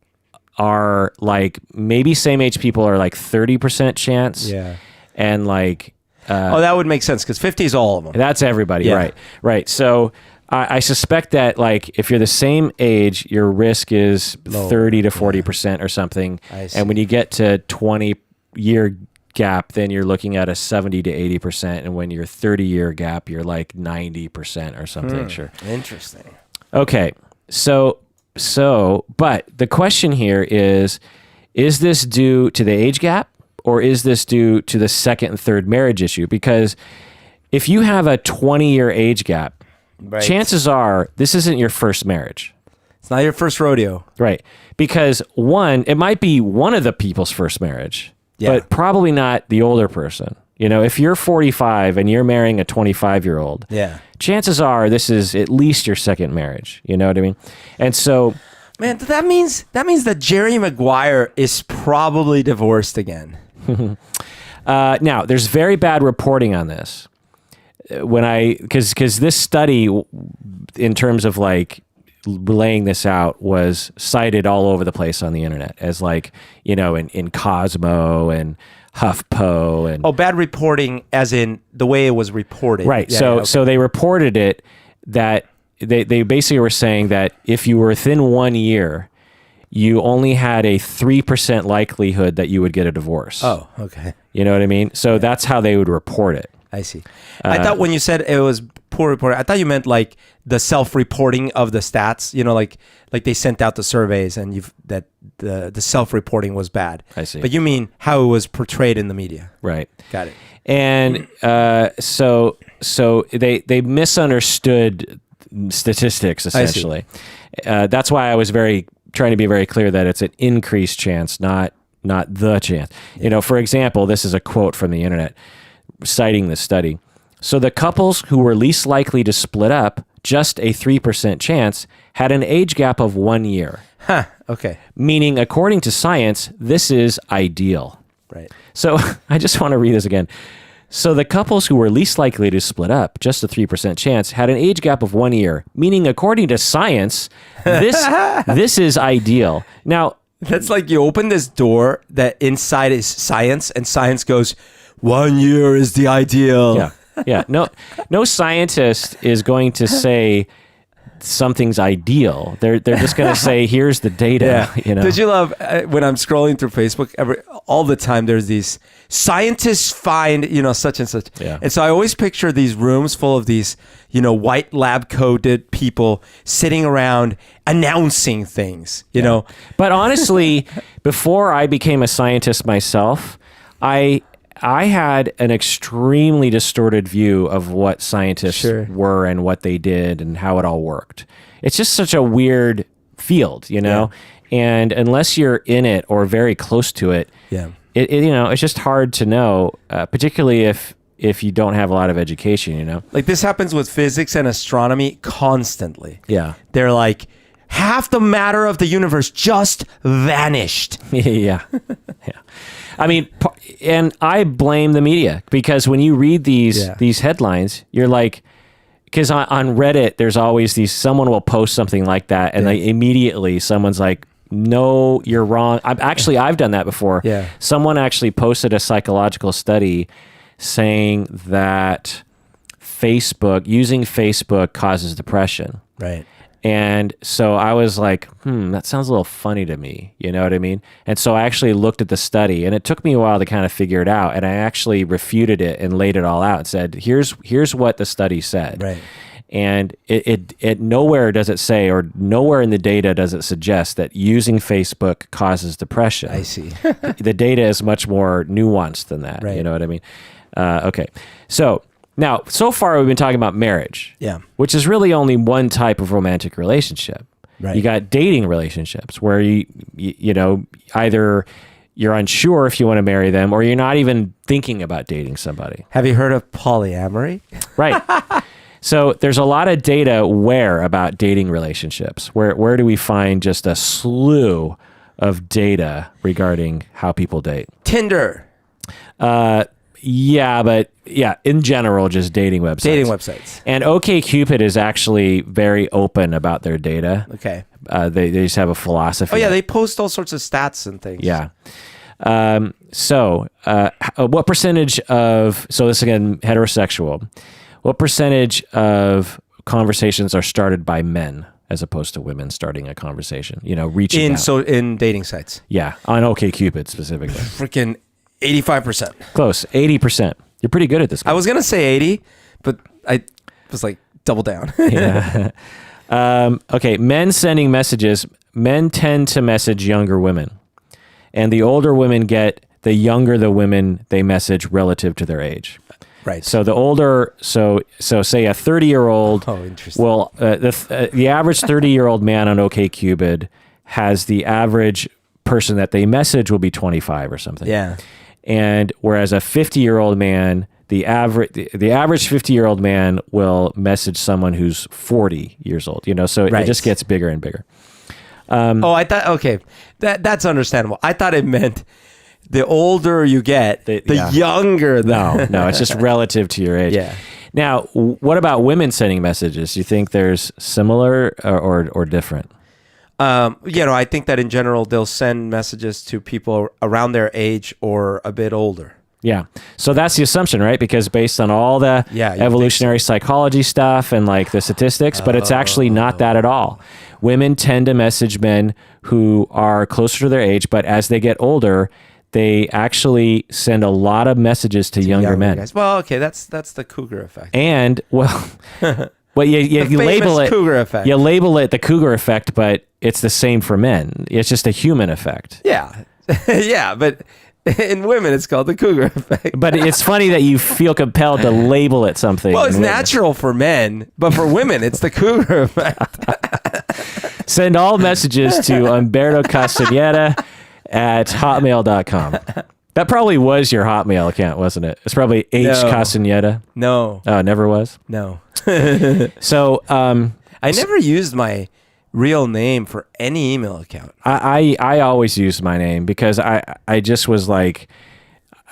Speaker 1: are like, maybe same age people are like 30% chance.
Speaker 2: Yeah.
Speaker 1: And like,
Speaker 2: that would make sense because 50 is all of them.
Speaker 1: That's everybody.
Speaker 2: Yeah.
Speaker 1: Right. So I suspect that like if you're the same age, your risk is 30 to 40% or something. And when you get to 20-year gap, then you're looking at a 70 to 80%. And when you're 30-year gap, you're like 90% or something. Sure.
Speaker 2: Interesting.
Speaker 1: Okay. So, but the question here is this due to the age gap or is this due to the second and third marriage issue? Because if you have a 20-year age gap, right, chances are this isn't your first marriage.
Speaker 2: It's not your first rodeo.
Speaker 1: Right. Because it might be one of the people's first marriage, but probably not the older person. If you're 45 and you're marrying a 25-year-old, chances are this is at least your second marriage. You know what I mean? And so,
Speaker 2: man, that means that Jerry Maguire is probably divorced again.
Speaker 1: Now, there's very bad reporting on this. Because this study, in terms of like laying this out, was cited all over the place on the internet as like, in Cosmo and HuffPo and
Speaker 2: bad reporting as in the way it was reported.
Speaker 1: Right. So they reported it that they basically were saying that if you were within 1 year, you only had a 3% likelihood that you would get a divorce.
Speaker 2: Oh, okay.
Speaker 1: You know what I mean? So that's how they would report it.
Speaker 2: I see. I thought when you said it was poor reporting, I thought you meant like the self-reporting of the stats. Like they sent out the surveys and the self-reporting was bad.
Speaker 1: I see.
Speaker 2: But you mean how it was portrayed in the media.
Speaker 1: Right.
Speaker 2: Got it.
Speaker 1: And so they misunderstood statistics essentially. That's why I was trying to be very clear that it's an increased chance, not the chance. Yeah. For example, this is a quote from the internet citing this study. So the couples who were least likely to split up, just a 3% chance, had an age gap of 1 year.
Speaker 2: Huh. Okay.
Speaker 1: Meaning, according to science, this is ideal.
Speaker 2: Right.
Speaker 1: So I just want to read this again. So the couples who were least likely to split up, just a 3% chance, had an age gap of 1 year. Meaning, according to science, this is ideal. Now,
Speaker 2: that's like you open this door that inside is science, and science goes, 1 year is the ideal.
Speaker 1: Yeah. Yeah. No scientist is going to say something's ideal. They're just going to say, here's the data.
Speaker 2: Yeah.
Speaker 1: You know?
Speaker 2: Did you love when I'm scrolling through Facebook all the time? There's these scientists find such and such.
Speaker 1: Yeah.
Speaker 2: And so I always picture these rooms full of these white lab coated people sitting around announcing things. You know.
Speaker 1: But honestly, before I became a scientist myself, I had an extremely distorted view of what scientists were and what they did and how it all worked. It's just such a weird field, and unless you're in it or very close to it, it's just hard to know, particularly if you don't have a lot of education,
Speaker 2: Like this happens with physics and astronomy constantly.
Speaker 1: Yeah.
Speaker 2: They're like, half the matter of the universe just vanished.
Speaker 1: Yeah. I mean, and I blame the media, because when you read these headlines, you're like, because on Reddit, there's always someone will post something like that, and immediately someone's like, no, you're wrong. I've done that before.
Speaker 2: Yeah.
Speaker 1: Someone actually posted a psychological study saying that using Facebook causes depression.
Speaker 2: Right.
Speaker 1: And so I was like, that sounds a little funny to me. You know what I mean? And so I actually looked at the study, and it took me a while to kind of figure it out. And I actually refuted it and laid it all out and said, here's what the study said.
Speaker 2: Right.
Speaker 1: And it nowhere does it say, or nowhere in the data does it suggest that using Facebook causes depression.
Speaker 2: I see.
Speaker 1: The data is much more nuanced than that.
Speaker 2: Right.
Speaker 1: You know what I mean? Okay. So now, so far we've been talking about marriage, which is really only one type of romantic relationship.
Speaker 2: Right.
Speaker 1: You got dating relationships where you either you're unsure if you want to marry them, or you're not even thinking about dating somebody.
Speaker 2: Have you heard of polyamory?
Speaker 1: Right. So there's a lot of data about dating relationships. Where do we find just a slew of data regarding how people date?
Speaker 2: Tinder.
Speaker 1: In general, just dating websites.
Speaker 2: Dating websites. And
Speaker 1: OkCupid is actually very open about their data.
Speaker 2: Okay.
Speaker 1: They just have a philosophy.
Speaker 2: Oh, yeah, they post all sorts of stats and things.
Speaker 1: Yeah. What percentage of, so this again, heterosexual, what percentage of conversations are started by men as opposed to women starting a conversation, reaching out?
Speaker 2: In dating sites?
Speaker 1: Yeah, on OkCupid specifically.
Speaker 2: Freaking 85%.
Speaker 1: Close, 80%. You're pretty good at this.
Speaker 2: I was going to say 80, but I was like, double down.
Speaker 1: Yeah. Okay, men sending messages. Men tend to message younger women. And the older women get, the younger the women they message relative to their age.
Speaker 2: Right.
Speaker 1: So the older, so say a 30-year-old.
Speaker 2: Oh, interesting.
Speaker 1: Well, the average 30-year-old man on OkCupid has the average person that they message will be 25 or something.
Speaker 2: Yeah.
Speaker 1: And whereas a 50-year-old man, the average 50-year-old man will message someone who's 40 years old. So it just gets bigger and bigger.
Speaker 2: I thought, okay, that's understandable. I thought it meant the older you get, the younger.
Speaker 1: No, it's just relative to your age.
Speaker 2: Yeah.
Speaker 1: Now, what about women sending messages? Do you think there's similar or different?
Speaker 2: I think that in general, they'll send messages to people around their age or a bit older.
Speaker 1: Yeah. So that's the assumption, right? Because based on all the evolutionary psychology stuff and like the statistics, but it's actually not that at all. Women tend to message men who are closer to their age, but as they get older, they actually send a lot of messages to younger men.
Speaker 2: Guys. Well, okay, that's the cougar effect.
Speaker 1: And well, you label it
Speaker 2: cougar effect.
Speaker 1: You label it the cougar effect, but it's the same for men. It's just a human effect.
Speaker 2: Yeah. Yeah, but in women, it's called the cougar effect.
Speaker 1: But it's funny that you feel compelled to label it something.
Speaker 2: Well, it's natural for men, but for women, it's the cougar effect.
Speaker 1: Send all messages to Humberto Castaneda at hotmail.com. That probably was your Hotmail account, wasn't it? It's probably Castaneda.
Speaker 2: No.
Speaker 1: Oh, it never was?
Speaker 2: No.
Speaker 1: So,
Speaker 2: I never used my real name for any email account.
Speaker 1: I always used my name because I just was like,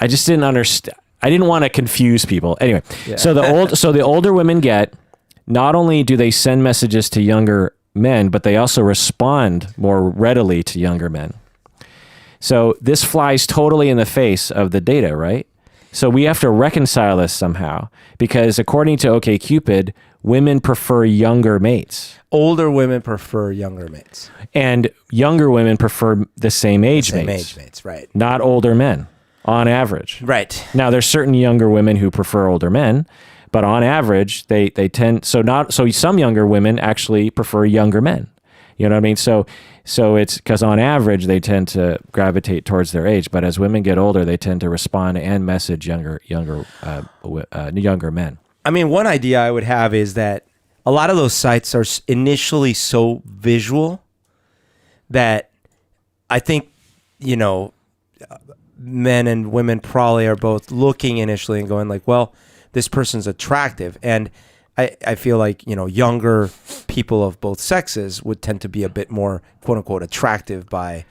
Speaker 1: I just didn't understand. I didn't want to confuse people. Anyway, so the older women get, not only do they send messages to younger men, but they also respond more readily to younger men. So this flies totally in the face of the data, right? So we have to reconcile this somehow, because according to OkCupid, women prefer younger mates.
Speaker 2: Older women prefer younger mates.
Speaker 1: And younger women prefer the same age mates.
Speaker 2: Right.
Speaker 1: Not older men, on average.
Speaker 2: Right.
Speaker 1: Now, there's certain younger women who prefer older men, but on average, they tend... So some younger women actually prefer younger men. You know what I mean? So it's because on average, they tend to gravitate towards their age, but as women get older, they tend to respond and message younger men.
Speaker 2: I mean, one idea I would have is that a lot of those sites are initially so visual that I think, men and women probably are both looking initially and going like, well, this person's attractive. And I feel like, younger people of both sexes would tend to be a bit more, quote unquote, attractive by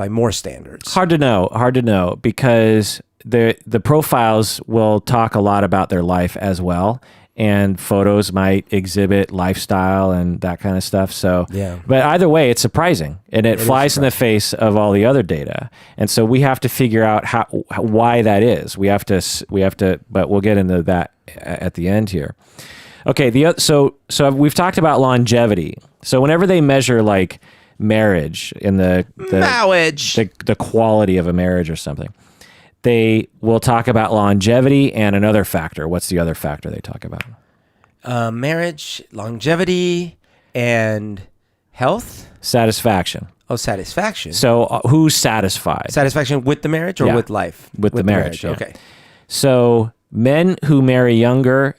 Speaker 2: more standards.
Speaker 1: Hard to know because the profiles will talk a lot about their life as well. And photos might exhibit lifestyle and that kind of stuff. So,
Speaker 2: yeah.
Speaker 1: But either way, it's surprising, and it flies in the face of all the other data. And so we have to figure out why that is. We have to, but we'll get into that at the end here. Okay. So we've talked about longevity. So whenever they measure like marriage in the quality of a marriage or something, they will talk about longevity and another factor. What's the other factor they talk about?
Speaker 2: Marriage, longevity, and health?
Speaker 1: Satisfaction.
Speaker 2: Oh, satisfaction.
Speaker 1: So who's satisfied?
Speaker 2: Satisfaction with the marriage or with life?
Speaker 1: With the marriage. Yeah.
Speaker 2: Okay.
Speaker 1: So men who marry younger,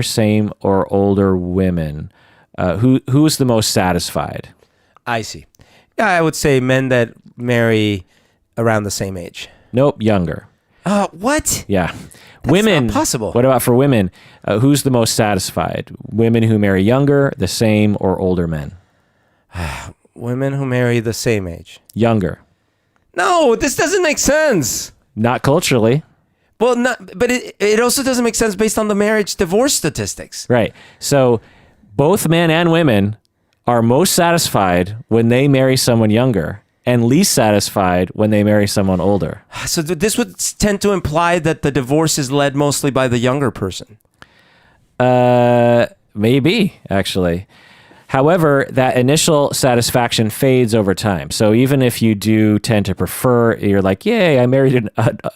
Speaker 1: same or older women, who's the most satisfied?
Speaker 2: I see. Yeah, I would say men that marry around the same age.
Speaker 1: Nope, younger.
Speaker 2: What?
Speaker 1: Yeah.
Speaker 2: That's
Speaker 1: women.
Speaker 2: not possible.
Speaker 1: What about for women? Who's the most satisfied? Women who marry younger, the same, or older men?
Speaker 2: Women who marry the same age.
Speaker 1: Younger.
Speaker 2: No, this doesn't make sense.
Speaker 1: Not culturally.
Speaker 2: Well, but it also doesn't make sense based on the marriage divorce statistics.
Speaker 1: Right. So both men and women are most satisfied when they marry someone younger, and least satisfied when they marry someone older.
Speaker 2: So this would tend to imply that the divorce is led mostly by the younger person.
Speaker 1: Maybe, actually. However, that initial satisfaction fades over time. So even if you do tend to prefer, you're like, yay, I married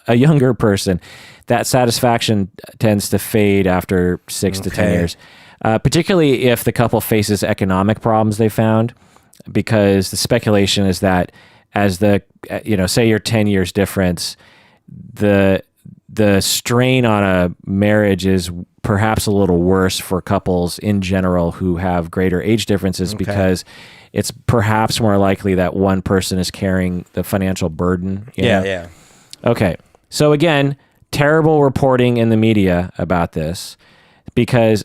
Speaker 1: a younger person, that satisfaction tends to fade after 6 to 10 years. Particularly if the couple faces economic problems they found. Because the speculation is that as say you're 10 years difference, the strain on a marriage is perhaps a little worse for couples in general who have greater age differences because it's perhaps more likely that one person is carrying the financial burden. You know?
Speaker 2: Yeah.
Speaker 1: Okay. So again, terrible reporting in the media about this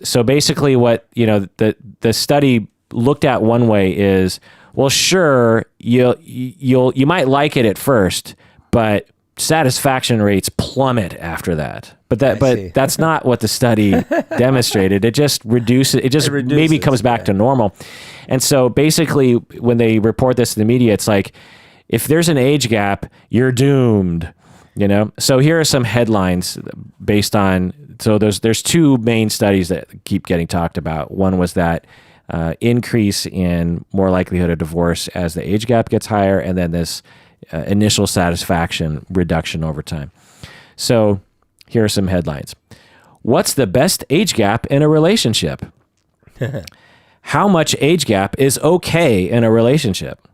Speaker 1: so basically what, the study looked at one way is, well, sure, you might like it at first, but satisfaction rates plummet after that. But that's not what the study demonstrated. It just reduces. It just maybe comes back to normal. And so basically, when they report this to the media, it's like, if there's an age gap, you're doomed. So here are some headlines based on. So there's two main studies that keep getting talked about. One was that increase in more likelihood of divorce as the age gap gets higher, and then this initial satisfaction reduction over time. So here are some headlines. What's the best age gap in a relationship? How much age gap is okay in a relationship?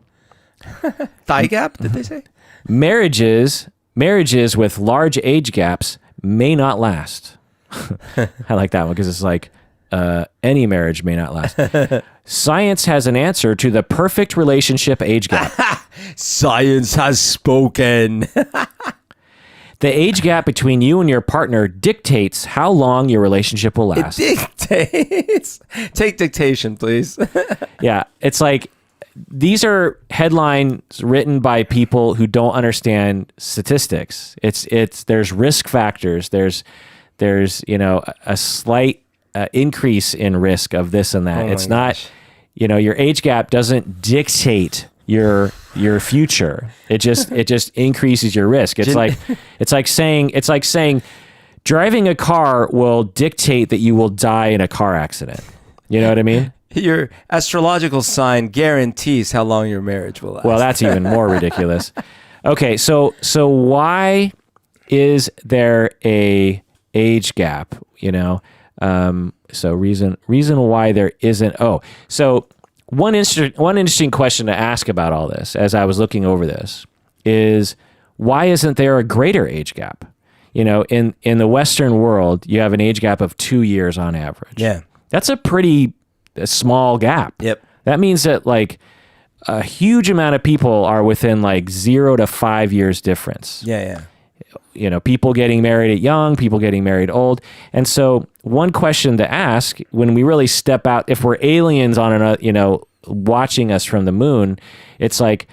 Speaker 2: Thigh gap, did they say?
Speaker 1: Marriages with large age gaps may not last. I like that one because it's like, any marriage may not last. Science has an answer to the perfect relationship age gap.
Speaker 2: Science has spoken.
Speaker 1: The age gap between you and your partner dictates how long your relationship will last.
Speaker 2: It dictates. Take dictation, please.
Speaker 1: Yeah, it's like these are headlines written by people who don't understand statistics. There's risk factors. There's a slight increase in risk of this and that. It's not, your age gap doesn't dictate your your future. It just increases your risk. It's like saying driving a car will dictate that you will die in a car accident. You know what I mean?
Speaker 2: Your astrological sign guarantees how long your marriage will last.
Speaker 1: Well, that's even more ridiculous. Okay, so why is there a age gap? You know, so reason why there isn't. Oh, so one interesting question to ask about all this, as I was looking over this, is why isn't there a greater age gap? You know, in the Western world, you have an age gap of 2 years on average.
Speaker 2: Yeah,
Speaker 1: that's a pretty small gap.
Speaker 2: Yep.
Speaker 1: That means that like a huge amount of people are within like 0 to 5 years difference.
Speaker 2: Yeah.
Speaker 1: You know, people getting married at young, people getting married old. And so one question to ask when we really step out, if we're aliens on another, you know, watching us from the moon, it's like,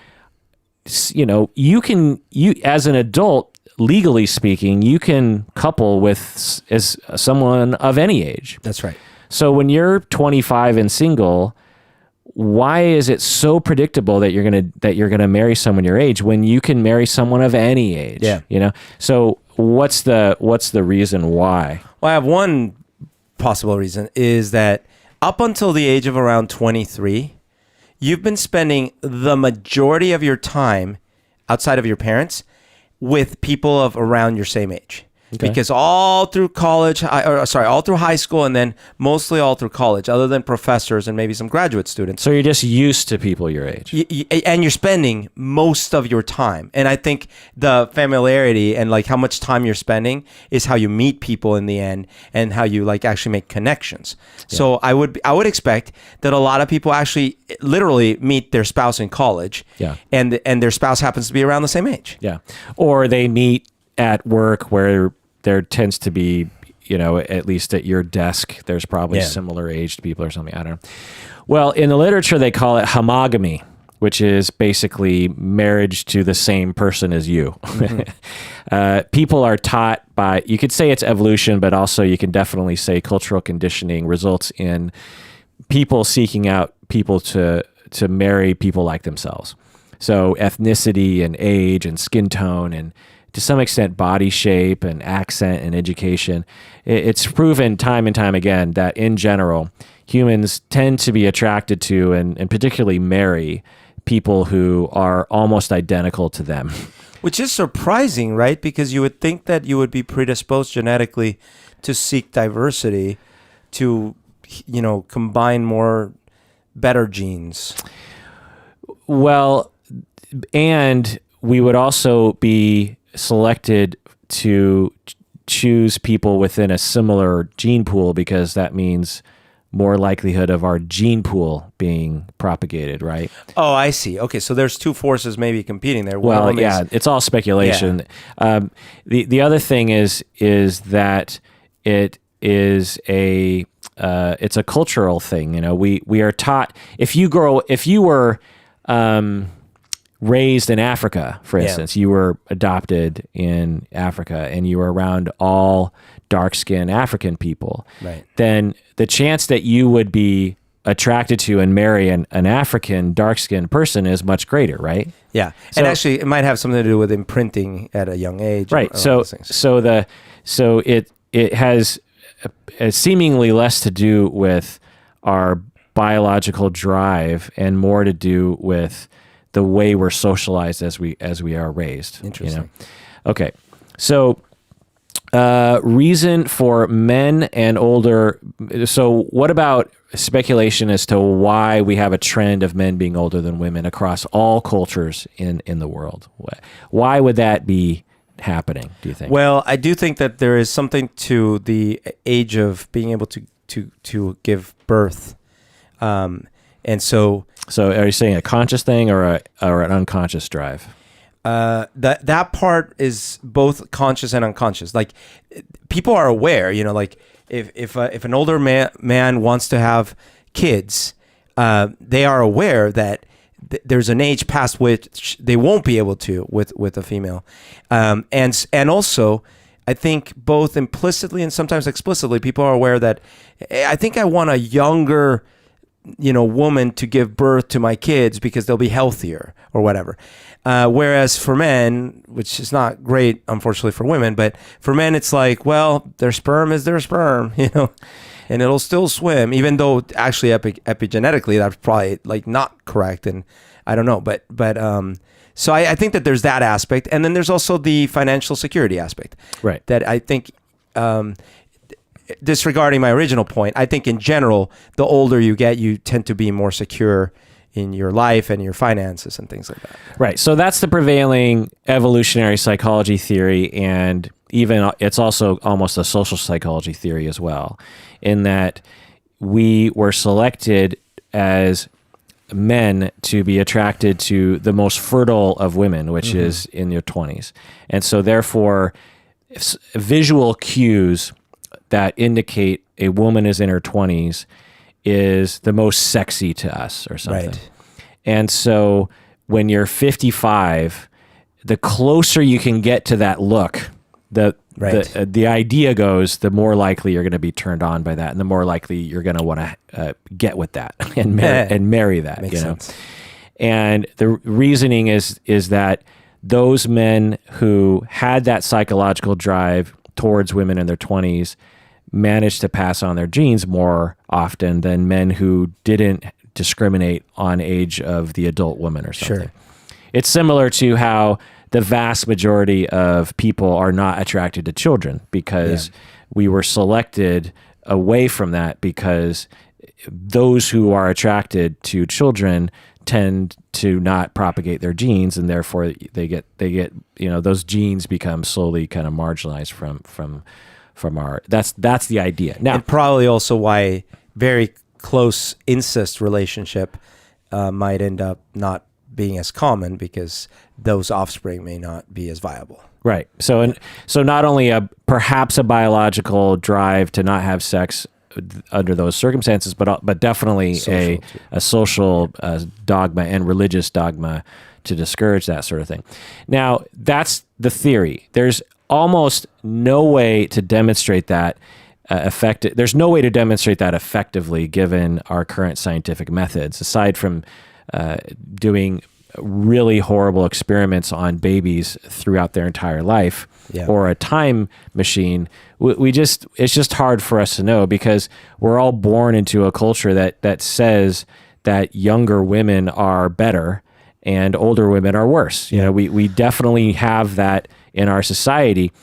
Speaker 1: you know, you as an adult, legally speaking, you can couple with as someone of any age.
Speaker 2: That's right.
Speaker 1: So when you're 25 and single, why is it so predictable that you're gonna marry someone your age when you can marry someone of any age?
Speaker 2: Yeah.
Speaker 1: You know. So what's the reason why?
Speaker 2: Well, I have one possible reason is that up until the age of around 23, you've been spending the majority of your time outside of your parents with people of around your same age. Okay. Because all through college, all through high school, and then mostly all through college, other than professors and maybe some graduate students.
Speaker 1: So you're just used to people your age.
Speaker 2: And you're spending most of your time. And I think the familiarity and like how much time you're spending is how you meet people in the end and how you like actually make connections. Yeah. So I would expect that a lot of people actually literally meet their spouse in college.
Speaker 1: Yeah.
Speaker 2: And their spouse happens to be around the same age.
Speaker 1: Yeah. Or they meet at work where there tends to be, you know, at least at your desk, there's probably similar aged people or something. I don't know. Well, in the literature, they call it homogamy, which is basically marriage to the same person as you. Mm-hmm. People are taught by, you could say it's evolution, but also you can definitely say cultural conditioning results in people seeking out people to marry people like themselves. So ethnicity and age and skin tone and to some extent body shape and accent and education. It's proven time and time again that in general, humans tend to be attracted to and particularly marry people who are almost identical to them.
Speaker 2: Which is surprising, right? Because you would think that you would be predisposed genetically to seek diversity, to, you know, combine more better genes.
Speaker 1: Well, and we would also be selected to choose people within a similar gene pool because that means more likelihood of our gene pool being propagated, right?
Speaker 2: Oh, I see. Okay, so there's two forces maybe competing there.
Speaker 1: Well, yeah, it's all speculation. Yeah. The other thing is that it is it's a cultural thing. You know, we are taught if you were raised in Africa, for instance, you were adopted in Africa and you were around all dark-skinned African people,
Speaker 2: right,
Speaker 1: then the chance that you would be attracted to and marry an African dark-skinned person is much greater, right?
Speaker 2: Yeah. So, and actually it might have something to do with imprinting at a young age.
Speaker 1: Right. So it has seemingly less to do with our biological drive and more to do with the way we're socialized as we are raised.
Speaker 2: Interesting.
Speaker 1: You know? Okay. So reason for men and older. So what about speculation as to why we have a trend of men being older than women across all cultures in the world? Why would that be happening, do you think?
Speaker 2: Well, I do think that there is something to the age of being able to give birth. And so
Speaker 1: are you saying a conscious thing or an unconscious drive?
Speaker 2: That part is both conscious and unconscious. Like people are aware, you know, like if an older man wants to have kids, they are aware that there's an age past which they won't be able to with a female. And also I think both implicitly and sometimes explicitly, people are aware that I think I want a younger woman to give birth to my kids because they'll be healthier or whatever. Whereas for men, which is not great, unfortunately, for women, but for men, it's like, well, their sperm is their sperm, and it'll still swim, even though actually epigenetically that's probably like not correct, and I don't know, but so I think that there's that aspect, and then there's also the financial security aspect,
Speaker 1: right?
Speaker 2: That I think. Disregarding my original point, I think in general, the older you get, you tend to be more secure in your life and your finances and things like that.
Speaker 1: Right. So that's the prevailing evolutionary psychology theory, and even it's also almost a social psychology theory as well, in that we were selected as men to be attracted to the most fertile of women, which is in your 20s. And so therefore, visual cues that indicate a woman is in her 20s is the most sexy to us or something. Right. And so when you're 55, the closer you can get to that look, the idea goes, the more likely you're going to be turned on by that, and the more likely you're going to want to get with that and marry that.
Speaker 2: Makes sense.
Speaker 1: And the reasoning is that those men who had that psychological drive towards women in their 20s managed to pass on their genes more often than men who didn't discriminate on age of the adult woman or something. Sure. It's similar to how the vast majority of people are not attracted to children because we were selected away from that, because those who are attracted to children tend to not propagate their genes, and therefore they get those genes become slowly kind of marginalized from our that's the idea. Now,
Speaker 2: and probably also why very close incest relationship might end up not being as common, because those offspring may not be as viable.
Speaker 1: Right. So not only perhaps a biological drive to not have sex under those circumstances, but definitely a social dogma and religious dogma to discourage that sort of thing. Now, that's the theory. There's almost no way to demonstrate that There's no way to demonstrate that effectively given our current scientific methods, aside from doing really horrible experiments on babies throughout their entire life, or a time machine. It's just hard for us to know, because we're all born into a culture that says that younger women are better and older women are worse. We definitely have that in our society,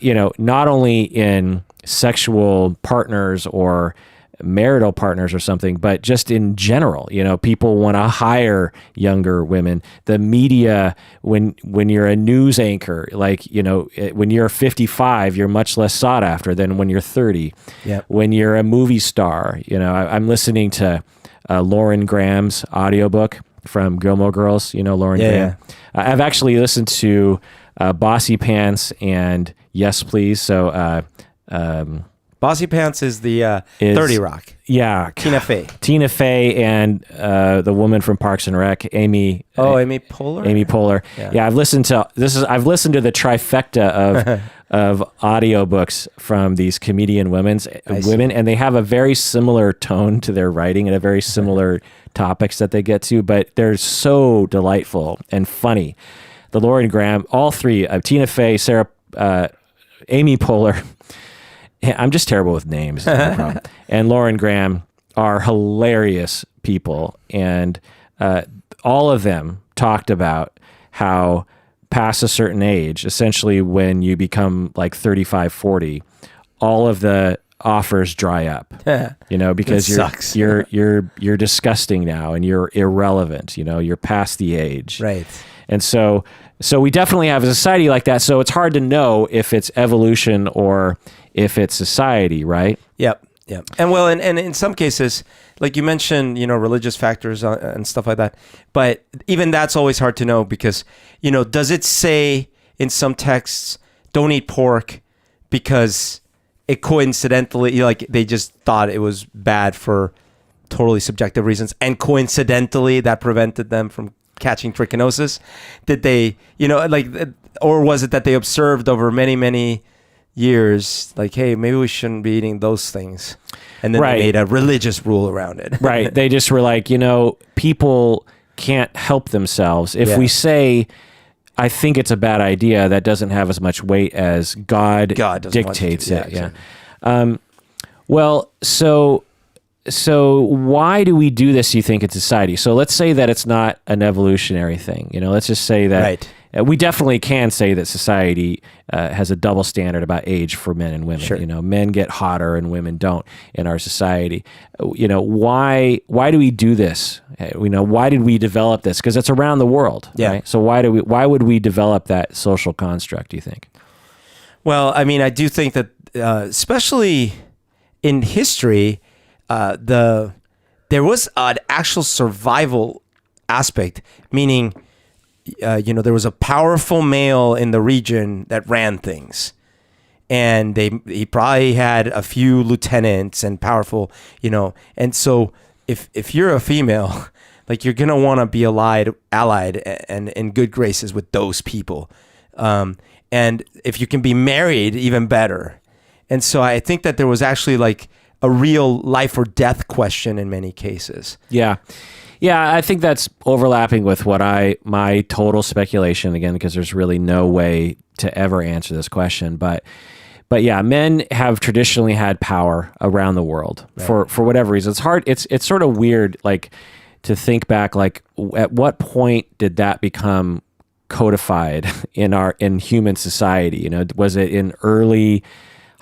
Speaker 1: not only in sexual partners or marital partners or something, but just in general. People want to hire younger women. The media, when you're a news anchor, when you're 55, you're much less sought after than when you're 30.
Speaker 2: Yep.
Speaker 1: When you're a movie star, I'm listening to Lauren Graham's audiobook from Gilmore Girls, Lauren Graham. I've actually listened to Bossy Pants and Yes Please. So
Speaker 2: Bossy Pants is the 30 Rock.
Speaker 1: Yeah.
Speaker 2: Tina Fey.
Speaker 1: Tina Fey and the woman from Parks and Rec, Amy.
Speaker 2: Amy Poehler?
Speaker 1: Amy Poehler. Yeah, I've listened to the trifecta of audiobooks from these comedian women, and they have a very similar tone to their writing and a very similar topics that they get to, but they're so delightful and funny. The Lauren Graham, all three, Tina Fey, Sarah, Amy Poehler, I'm just terrible with names, no problem, and Lauren Graham are hilarious people, and all of them talked about how past a certain age, essentially when you become like 35, 40, all of the offers dry up, because you're disgusting now and you're irrelevant, you're past the age.
Speaker 2: Right.
Speaker 1: And so we definitely have a society like that. So it's hard to know if it's evolution or if it's society, right?
Speaker 2: Yep. And in some cases, like you mentioned, religious factors and stuff like that. But even that's always hard to know, because, does it say in some texts, don't eat pork because it coincidentally, like they just thought it was bad for totally subjective reasons, and coincidentally that prevented them from catching trichinosis? Did they, or was it that they observed over many, many years, like, hey, maybe we shouldn't be eating those things. And then
Speaker 1: Right.
Speaker 2: they made a religious rule around it.
Speaker 1: Right. They just were like, people can't help themselves. If
Speaker 2: Yeah.
Speaker 1: we say, I think it's a bad idea, that doesn't have as much weight as God
Speaker 2: doesn't
Speaker 1: dictates
Speaker 2: want
Speaker 1: it.
Speaker 2: to. Yeah,
Speaker 1: Yeah. Well, so why do we do this, you think, in society? So let's say that it's not an evolutionary thing. Let's just say that
Speaker 2: Right.
Speaker 1: we definitely can say that society has a double standard about age for men and women.
Speaker 2: Sure.
Speaker 1: Men get hotter and women don't in our society. Why do we do this? Why did we develop this? Because it's around the world.
Speaker 2: Yeah.
Speaker 1: Right? So why would we develop that social construct, do you think?
Speaker 2: Well, I mean, I do think that, especially in history, there was an actual survival aspect, meaning, there was a powerful male in the region that ran things, and he probably had a few lieutenants and powerful, and so if you're a female, like, you're gonna want to be allied and in good graces with those people, and if you can be married, even better. And so I think that there was actually like a real life or death question in many cases.
Speaker 1: Yeah. Yeah, I think that's overlapping with my total speculation, again, because there's really no way to ever answer this question. But yeah, men have traditionally had power around the world, right, for whatever reason. It's hard. It's sort of weird, like, to think back, like, at what point did that become codified in human society? Was it in early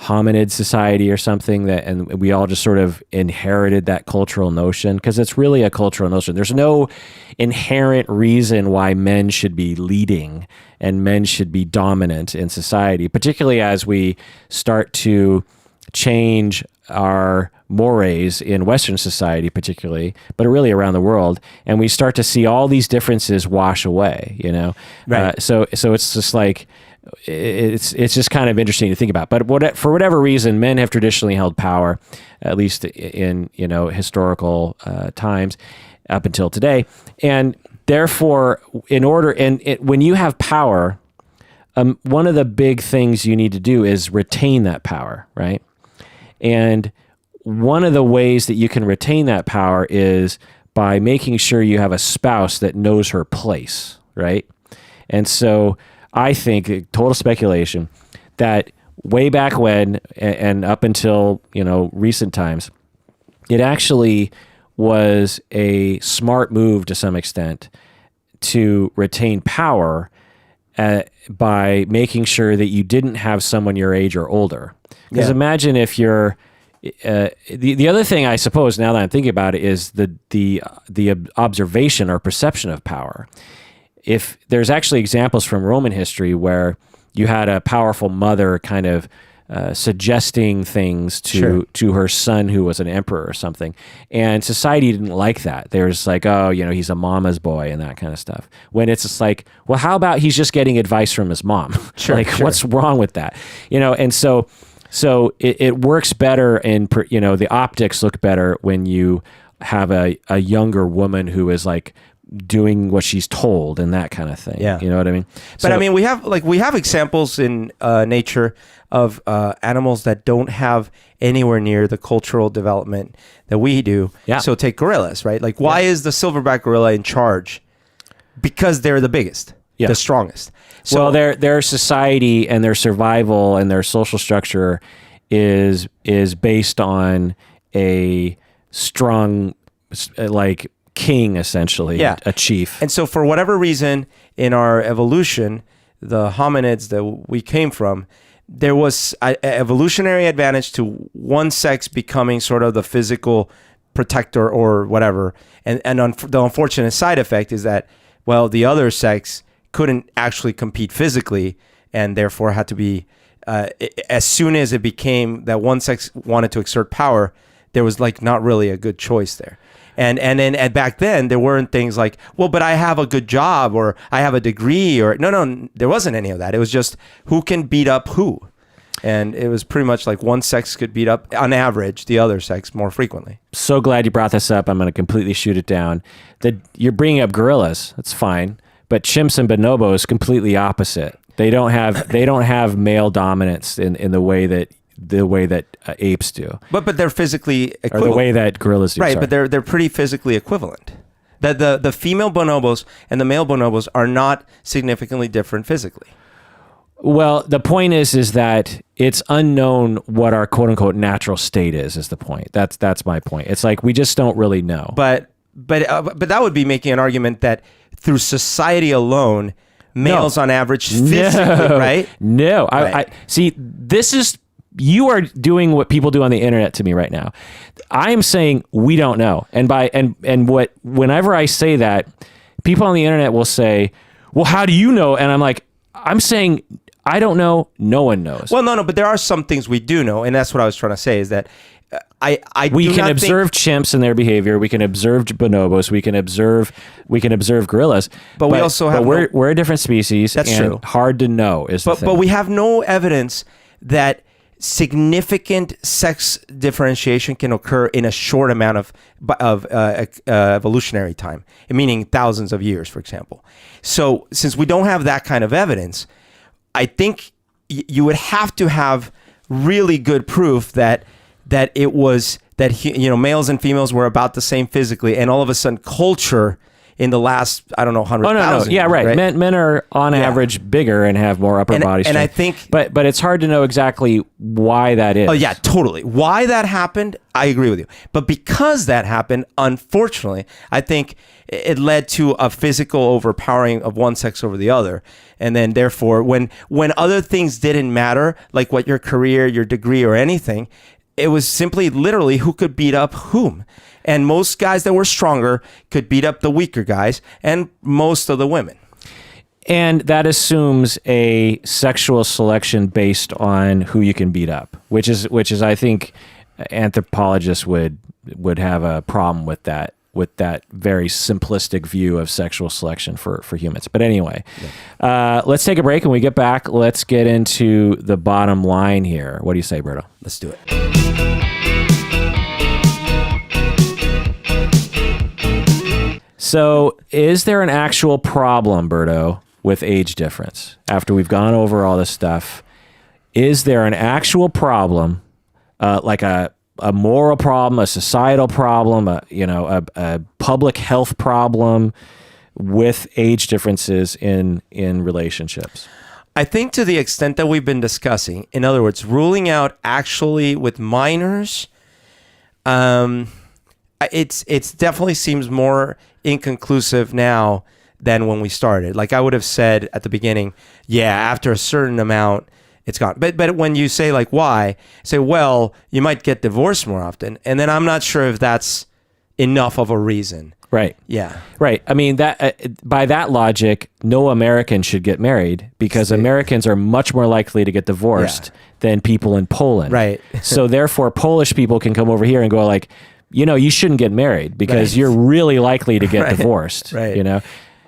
Speaker 1: hominid society or something, and we all just sort of inherited that cultural notion? Because it's really a cultural notion. There's no inherent reason why men should be leading and men should be dominant in society, particularly as we start to change our mores in Western society, particularly, but really around the world, and we start to see all these differences wash away.
Speaker 2: Right.
Speaker 1: So it's just like, it's just kind of interesting to think about. But for whatever reason, men have traditionally held power, at least in historical times, up until today. And therefore, when you have power, one of the big things you need to do is retain that power, right? And one of the ways that you can retain that power is by making sure you have a spouse that knows her place, right? And so I think, total speculation, that way back when and up until recent times, it actually was a smart move to some extent to retain power by making sure that you didn't have someone your age or older. Because imagine if you're the other thing, I suppose, now that I'm thinking about it, is the observation or perception of power. If there's actually examples from Roman history where you had a powerful mother kind of suggesting things to her son who was an emperor or something, and society didn't like that. There's like, oh, he's a mama's boy and that kind of stuff. When it's just like, well, how about he's just getting advice from his mom? What's wrong with that? And so it works better, and the optics look better when you have a younger woman who is like doing what she's told and that kind of thing.
Speaker 2: Yeah.
Speaker 1: You know what I mean?
Speaker 2: But I mean, we have examples in nature of animals that don't have anywhere near the cultural development that we do.
Speaker 1: Yeah.
Speaker 2: So take gorillas, right? Like, why is the silverback gorilla in charge? Because they're the biggest, the strongest.
Speaker 1: So their society and their survival and their social structure is based on a strong, like, king, essentially, a chief.
Speaker 2: And so for whatever reason in our evolution, the hominids that we came from, there was an evolutionary advantage to one sex becoming sort of the physical protector or whatever. And the unfortunate side effect is that, well, the other sex couldn't actually compete physically, and therefore had to be, as soon as it became that one sex wanted to exert power, there was like not really a good choice there. And then back then there weren't things like, well, but I have a good job or I have a degree, or no, there wasn't any of that. It was just who can beat up who. And it was pretty much like one sex could beat up, on average, the other sex more frequently.
Speaker 1: So glad you brought this up. I'm going to completely shoot it down. You're bringing up gorillas. That's fine. But chimps and bonobos, completely opposite. They don't have male dominance in the way that apes do.
Speaker 2: But they're physically equivalent.
Speaker 1: Or the way that gorillas do.
Speaker 2: Right,
Speaker 1: sorry.
Speaker 2: but they're pretty physically equivalent. The female bonobos and the male bonobos are not significantly different physically.
Speaker 1: Well, the point is that it's unknown what our quote unquote natural state is the point. That's my point. It's like we just don't really know.
Speaker 2: But that would be making an argument that through society alone, males on average physically, right?
Speaker 1: No.
Speaker 2: Right.
Speaker 1: I see, you are doing what people do on the internet to me right now. I am saying we don't know. Whenever I say that, people on the internet will say, well, how do you know? And I'm saying I don't know. No one knows.
Speaker 2: Well, no, but there are some things we do know, and that's what I was trying to say. Is that
Speaker 1: we can observe chimps and their behavior. We can observe bonobos. We can observe gorillas.
Speaker 2: But we also have.
Speaker 1: We're a different species.
Speaker 2: That's true.
Speaker 1: Hard to know the thing.
Speaker 2: But we have no evidence that significant sex differentiation can occur in a short amount of evolutionary time, meaning thousands of years, for example. So since we don't have that kind of evidence, I think you would have to have really good proof that it was that males and females were about the same physically, and all of a sudden culture in the last 100,000.
Speaker 1: Oh no, yeah, right. Men are on average bigger and have more upper body strength.
Speaker 2: And I think,
Speaker 1: but it's hard to know exactly why that is.
Speaker 2: Oh yeah, totally. Why that happened, I agree with you. But because that happened, unfortunately, I think it led to a physical overpowering of one sex over the other, and then therefore, when other things didn't matter, like what your career, your degree, or anything, it was simply literally who could beat up whom. And most guys that were stronger could beat up the weaker guys and most of the women.
Speaker 1: And that assumes a sexual selection based on who you can beat up, which is I think anthropologists would have a problem with that very simplistic view of sexual selection for humans. But anyway, let's take a break, and when we get back, let's get into the bottom line here. What do you say, Berto?
Speaker 2: Let's do it.
Speaker 1: So is there an actual problem, Berto, with age difference? After we've gone over all this stuff, is there an actual problem, like a moral problem, a societal problem, a public health problem with age differences in relationships?
Speaker 2: I think to the extent that we've been discussing, in other words, ruling out actually with minors, it's definitely seems more inconclusive now than when we started. Like I would have said at the beginning, yeah, after a certain amount, it's gone. But when you say like why, say, well, you might get divorced more often, and then I'm not sure if that's enough of a reason.
Speaker 1: Right.
Speaker 2: Yeah.
Speaker 1: Right. I mean, that by that logic, no American should get married because Americans are much more likely to get divorced than people in Poland.
Speaker 2: Right.
Speaker 1: So therefore, Polish people can come over here and go like, you shouldn't get married because you're really likely to get divorced.
Speaker 2: Right.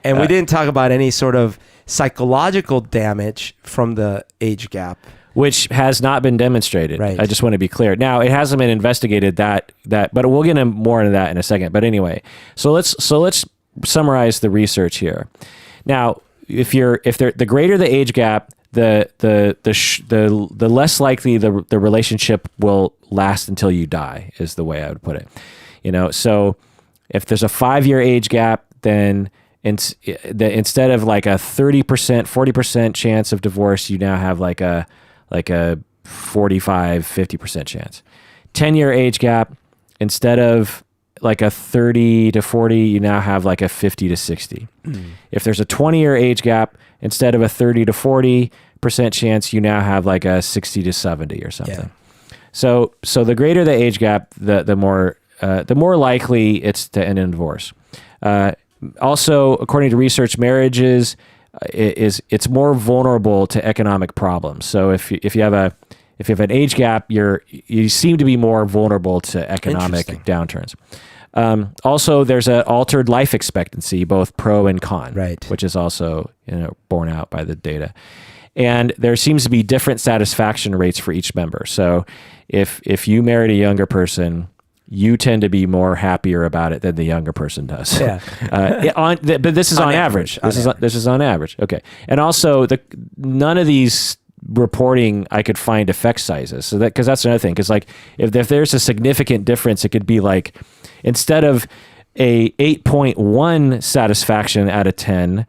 Speaker 1: And
Speaker 2: we didn't talk about any sort of psychological damage from the age gap,
Speaker 1: which has not been demonstrated.
Speaker 2: Right.
Speaker 1: I just want to be clear. Now, it hasn't been investigated that, but we'll get more into that in a second. But anyway, so let's summarize the research here. Now, the greater the age gap, the less likely the relationship will last until you die, is the way I would put it. So if there's a 5-year age gap, then instead of like a 30%, 40% chance of divorce, you now have like a 45, 50% chance. 10-year age gap, instead of like a 30 to 40, you now have like a 50 to 60. If there's a 20-year age gap, instead of a 30 to 40% chance, you now have like a 60 to 70 or something. Yeah. So the greater the age gap, the more likely it's to end in divorce. Also, according to research, marriages it's more vulnerable to economic problems. So if you have an age gap, you seem to be more vulnerable to economic downturns. Also, there's an altered life expectancy, both pro and con,
Speaker 2: right,
Speaker 1: which is also borne out by the data. And there seems to be different satisfaction rates for each member. So if you married a younger person, you tend to be more happier about it than the younger person does.
Speaker 2: Yeah.
Speaker 1: But this is on average. This is on average. Okay. And also, none of these reporting I could find effect sizes. So because that's another thing. Because like if there's a significant difference, it could be like instead of a 8.1 satisfaction out of 10.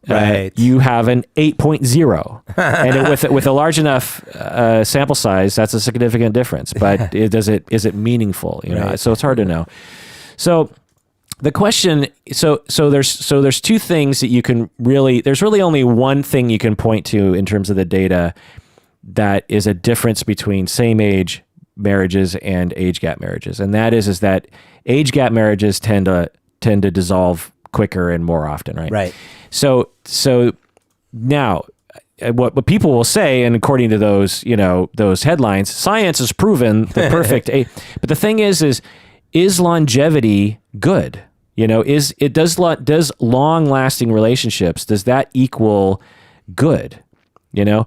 Speaker 2: Right.
Speaker 1: You have an 8.0, and with a large enough sample size, that's a significant difference. But is it meaningful? You know,
Speaker 2: Right.
Speaker 1: so it's hard to know. So the question, so there's two things that you can really. There's really only one thing you can point to in terms of the data that is a difference between same age marriages and age gap marriages, and that is that age gap marriages tend to dissolve quicker and more often, right?
Speaker 2: Right.
Speaker 1: So now what people will say, and according to those headlines, science has proven the perfect age. But the thing is longevity good? You know, does long lasting relationships, does that equal good? You know,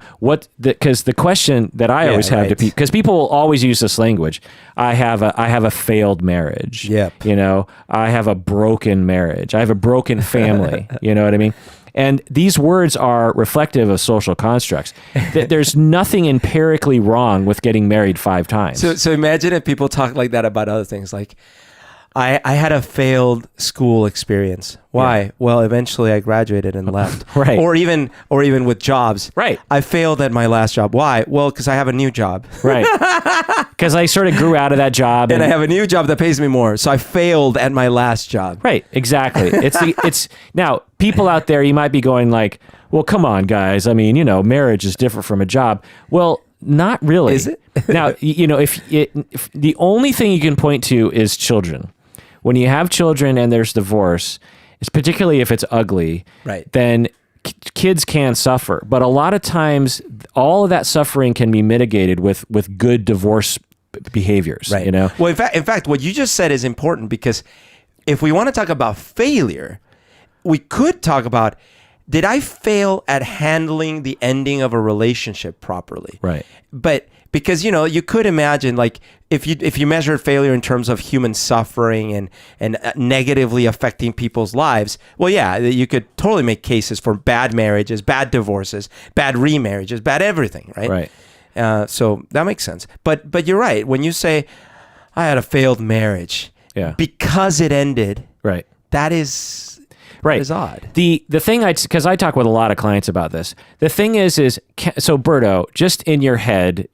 Speaker 1: because the question that I always have to people, because people always use this language, I have a failed marriage.
Speaker 2: Yep.
Speaker 1: You know, I have a broken marriage. I have a broken family. You know what I mean? And these words are reflective of social constructs. There's nothing empirically wrong with getting married 5 times.
Speaker 2: So imagine if people talk like that about other things, like I had a failed school experience. Why? Yeah. Well, eventually I graduated and left.
Speaker 1: Right.
Speaker 2: Or even with jobs.
Speaker 1: Right.
Speaker 2: I failed at my last job. Why? Well, because I have a new job.
Speaker 1: Right. Because I sort of grew out of that job.
Speaker 2: And I have a new job that pays me more. So I failed at my last job.
Speaker 1: Right. Exactly. It's now people out there, you might be going like, well, come on, guys. I mean, you know, marriage is different from a job. Well, not really.
Speaker 2: Is it?
Speaker 1: Now, you know, if the only thing you can point to is children. When you have children and there's divorce, it's particularly if it's ugly,
Speaker 2: right,
Speaker 1: then kids can suffer. But a lot of times, all of that suffering can be mitigated with good divorce behaviors.
Speaker 2: Right.
Speaker 1: You know.
Speaker 2: Well, in fact, what you just said is important, because if we want to talk about failure, we could talk about, did I fail at handling the ending of a relationship properly?
Speaker 1: Right.
Speaker 2: But because, you know, you could imagine, like, if you measure failure in terms of human suffering and negatively affecting people's lives, well, yeah, you could totally make cases for bad marriages, bad divorces, bad remarriages, bad everything, right?
Speaker 1: Right.
Speaker 2: So that makes sense. But you're right. When you say, I had a failed marriage, because it ended,
Speaker 1: right,
Speaker 2: that is...
Speaker 1: Right.
Speaker 2: That is odd.
Speaker 1: The thing because I talk with a lot of clients about this. The thing is so Berto, just in your head,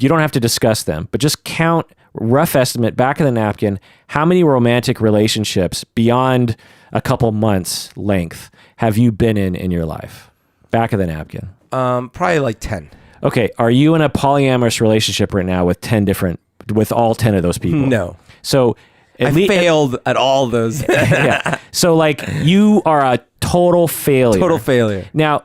Speaker 1: you don't have to discuss them, but just count, rough estimate, back of the napkin, how many romantic relationships beyond a couple months length have you been in your life? Back of the napkin.
Speaker 2: Probably like 10.
Speaker 1: Okay. Are you in a polyamorous relationship right now with all 10 of those people?
Speaker 2: No.
Speaker 1: So
Speaker 2: I failed at all those.
Speaker 1: Yeah. So like you are a total failure.
Speaker 2: Total failure.
Speaker 1: Now,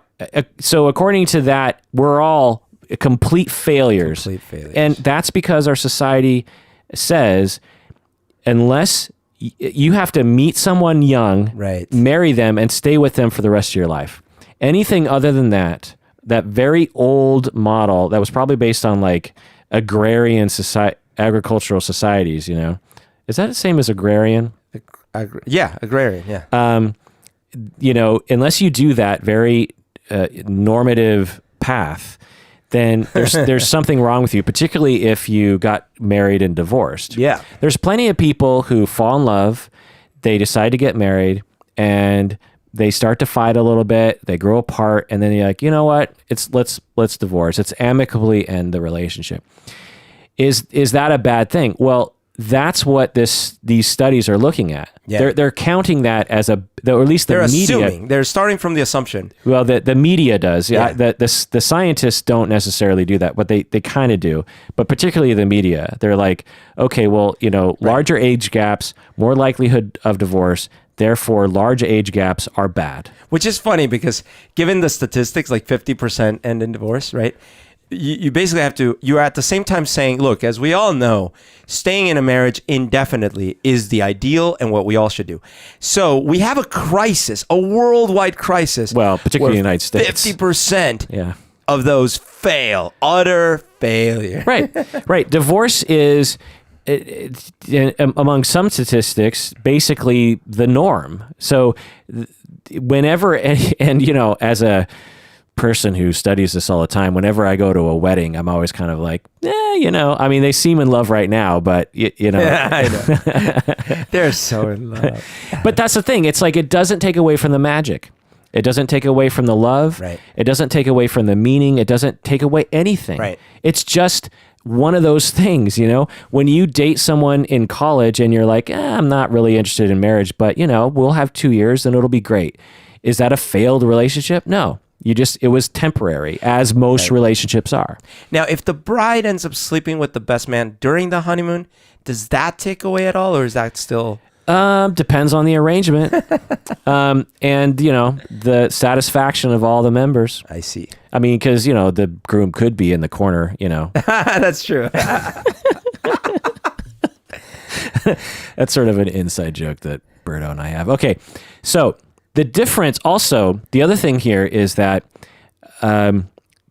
Speaker 1: so according to that, we're all complete failures.
Speaker 2: Complete failures.
Speaker 1: And that's because our society says, unless you have to meet someone young,
Speaker 2: right,
Speaker 1: marry them, and stay with them for the rest of your life. Anything other than that very old model that was probably based on like agrarian agricultural societies, you know. Is that the same as agrarian?
Speaker 2: Yeah, agrarian, yeah.
Speaker 1: You know, unless you do that very normative path, then there's something wrong with you, particularly if you got married and divorced.
Speaker 2: Yeah. There's
Speaker 1: plenty of people who fall in love, they decide to get married, and they start to fight a little bit, they grow apart, and then you're like, you know what? Let's divorce. Let's amicably end the relationship. Is that a bad thing? Well, that's what these studies are looking at.
Speaker 2: Yeah.
Speaker 1: They're counting that as or at least the media.
Speaker 2: They're assuming. They're starting from the assumption.
Speaker 1: Well, the media does.
Speaker 2: Yeah.
Speaker 1: The scientists don't necessarily do that, but they kind of do. But particularly the media, they're like, okay, well, you know, larger age gaps, more likelihood of divorce. Therefore, large age gaps are bad.
Speaker 2: Which is funny because given the statistics, like 50% end in divorce, right? You basically you're at the same time saying, look, as we all know, staying in a marriage indefinitely is the ideal and what we all should do. So we have a crisis, a worldwide crisis.
Speaker 1: Well, particularly in the United States.
Speaker 2: 50% of those fail, utter failure.
Speaker 1: Right. Divorce is among some statistics, basically the norm. So whenever, and you know, as a person who studies this all the time, whenever I go to a wedding, I'm always kind of like, you know, I mean, they seem in love right now, but you know,
Speaker 2: I know. They're so in love.
Speaker 1: But that's the thing. It's like, it doesn't take away from the magic. It doesn't take away from the love.
Speaker 2: Right.
Speaker 1: It doesn't take away from the meaning. It doesn't take away anything.
Speaker 2: Right.
Speaker 1: It's just one of those things, you know, when you date someone in college and you're like, I'm not really interested in marriage, but you know, we'll have 2 years and it'll be great. Is that a failed relationship? No. It was temporary, as most relationships are.
Speaker 2: Now, if the bride ends up sleeping with the best man during the honeymoon, does that take away at all, or is that still?
Speaker 1: Depends on the arrangement, and you know, the satisfaction of all the members.
Speaker 2: I see.
Speaker 1: I mean, because you know, the groom could be in the corner. You know,
Speaker 2: that's true.
Speaker 1: That's sort of an inside joke that Berto and I have. Okay, so. The difference also, the other thing here is that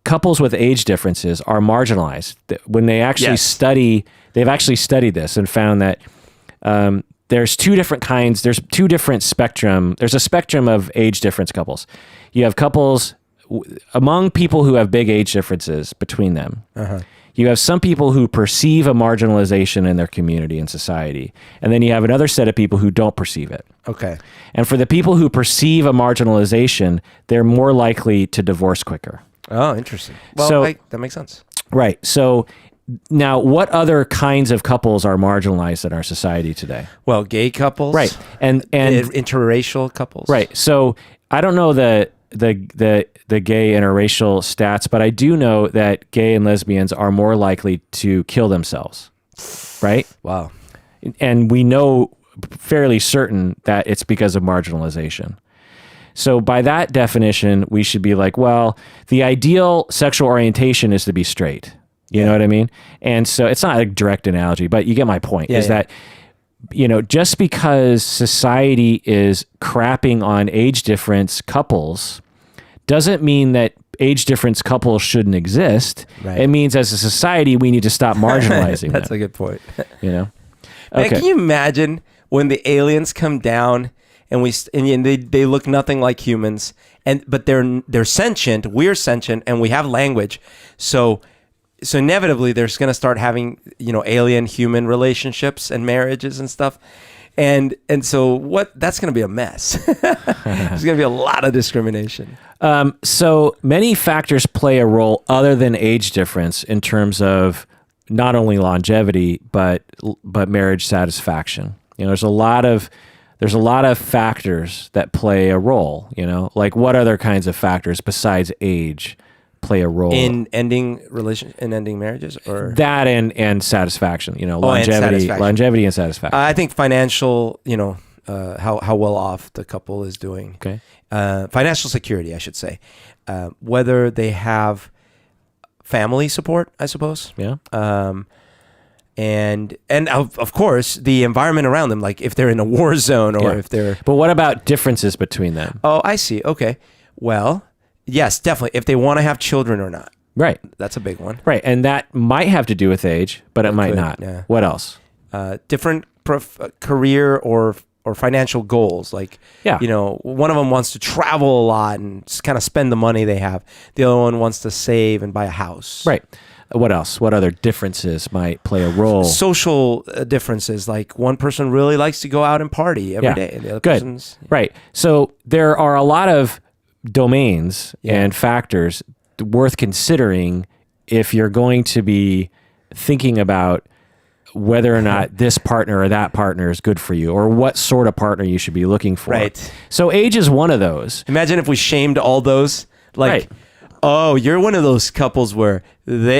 Speaker 1: couples with age differences are marginalized. When they actually they've actually studied this and found that there's two different kinds, there's a spectrum of age difference couples. You have couples, among people who have big age differences between them, you have some people who perceive a marginalization in their community and society. And then you have another set of people who don't perceive it.
Speaker 2: Okay.
Speaker 1: And for the people who perceive a marginalization, they're more likely to divorce quicker.
Speaker 2: Oh, interesting. Well, that makes sense.
Speaker 1: Right. So now, what other kinds of couples are marginalized in our society today?
Speaker 2: Well, gay couples.
Speaker 1: Right. And
Speaker 2: interracial couples.
Speaker 1: Right. So I don't know the gay interracial stats, but I do know that gay and lesbians are more likely to kill themselves, right?
Speaker 2: Wow.
Speaker 1: And we know fairly certain that it's because of marginalization. So by that definition, we should be like, well, the ideal sexual orientation is to be straight. You know what I mean? And so it's not a direct analogy, but you get my point, that, you know, just because society is crapping on age difference couples doesn't mean that age difference couples shouldn't exist.
Speaker 2: Right.
Speaker 1: It means as a society, we need to stop marginalizing
Speaker 2: That's
Speaker 1: them.
Speaker 2: a good point.
Speaker 1: You know?
Speaker 2: Man, can you imagine when the aliens come down and they look nothing like humans, but they're sentient, we're sentient, and we have language. So inevitably there's going to start having, you know, alien human relationships and marriages and stuff. And so that's going to be a mess. There's going to be a lot of discrimination.
Speaker 1: So many factors play a role other than age difference in terms of not only longevity, but marriage satisfaction. You know, there's a lot of factors that play a role, you know, like what other kinds of factors besides age play a role
Speaker 2: in ending marriages, or
Speaker 1: that and satisfaction, you know, longevity and satisfaction.
Speaker 2: I think financial, you know, how well off the couple is doing.
Speaker 1: Okay.
Speaker 2: Financial security, I should say, whether they have family support, I suppose.
Speaker 1: Yeah.
Speaker 2: And of course the environment around them, like if they're in a war zone or if they're.
Speaker 1: But what about differences between them?
Speaker 2: Oh, I see. Okay. Well, yes, definitely. If they want to have children or not.
Speaker 1: Right.
Speaker 2: That's a big one.
Speaker 1: Right. And that might have to do with age, but it might not.
Speaker 2: Yeah.
Speaker 1: What else?
Speaker 2: Different career or financial goals. Like, you know, one of them wants to travel a lot and just kind of spend the money they have. The other one wants to save and buy a house.
Speaker 1: Right. What else? What other differences might play a role?
Speaker 2: Social differences. Like one person really likes to go out and party every day. And the other person's...
Speaker 1: Right. So there are a lot of domains and factors worth considering if you're going to be thinking about whether or not this partner or that partner is good for you, or what sort of partner you should be looking for.
Speaker 2: Right.
Speaker 1: So age is one of those.
Speaker 2: Imagine if we shamed all those. Like, oh, you're one of those couples where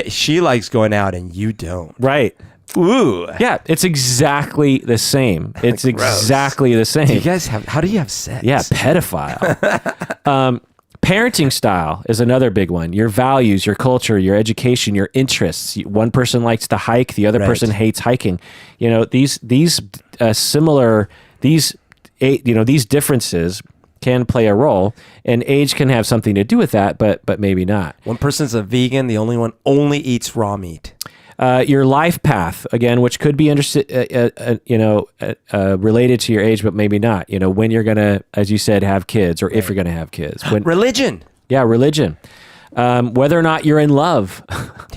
Speaker 2: she likes going out and you don't.
Speaker 1: Right.
Speaker 2: Ooh.
Speaker 1: Yeah, it's exactly the same. It's exactly the same.
Speaker 2: How do you have sex?
Speaker 1: Yeah, pedophile. Parenting style is another big one. Your values, your culture, your education, your interests. One person likes to hike, the other person hates hiking. You know, these differences can play a role, and age can have something to do with that, but maybe not.
Speaker 2: One person's a vegan, the only one only eats raw meat.
Speaker 1: Your life path, again, which could be related to your age, but maybe not. When you're going to, as you said, have kids, or if you're going to have kids.
Speaker 2: Religion.
Speaker 1: Yeah, religion. Whether or not you're in love.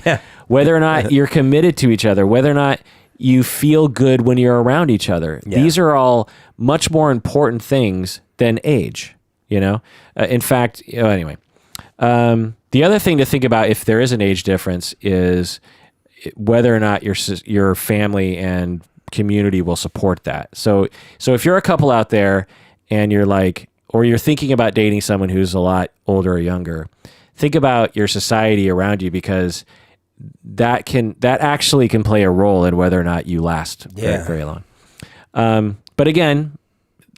Speaker 2: Yeah.
Speaker 1: Whether or not you're committed to each other. Whether or not you feel good when you're around each other. Yeah. These are all much more important things than age. In fact, anyway. The other thing to think about if there is an age difference is whether or not your family and community will support that. So if you're a couple out there and you're like, or you're thinking about dating someone who's a lot older or younger, think about your society around you, because that actually can play a role in whether or not you last very, very long. But again,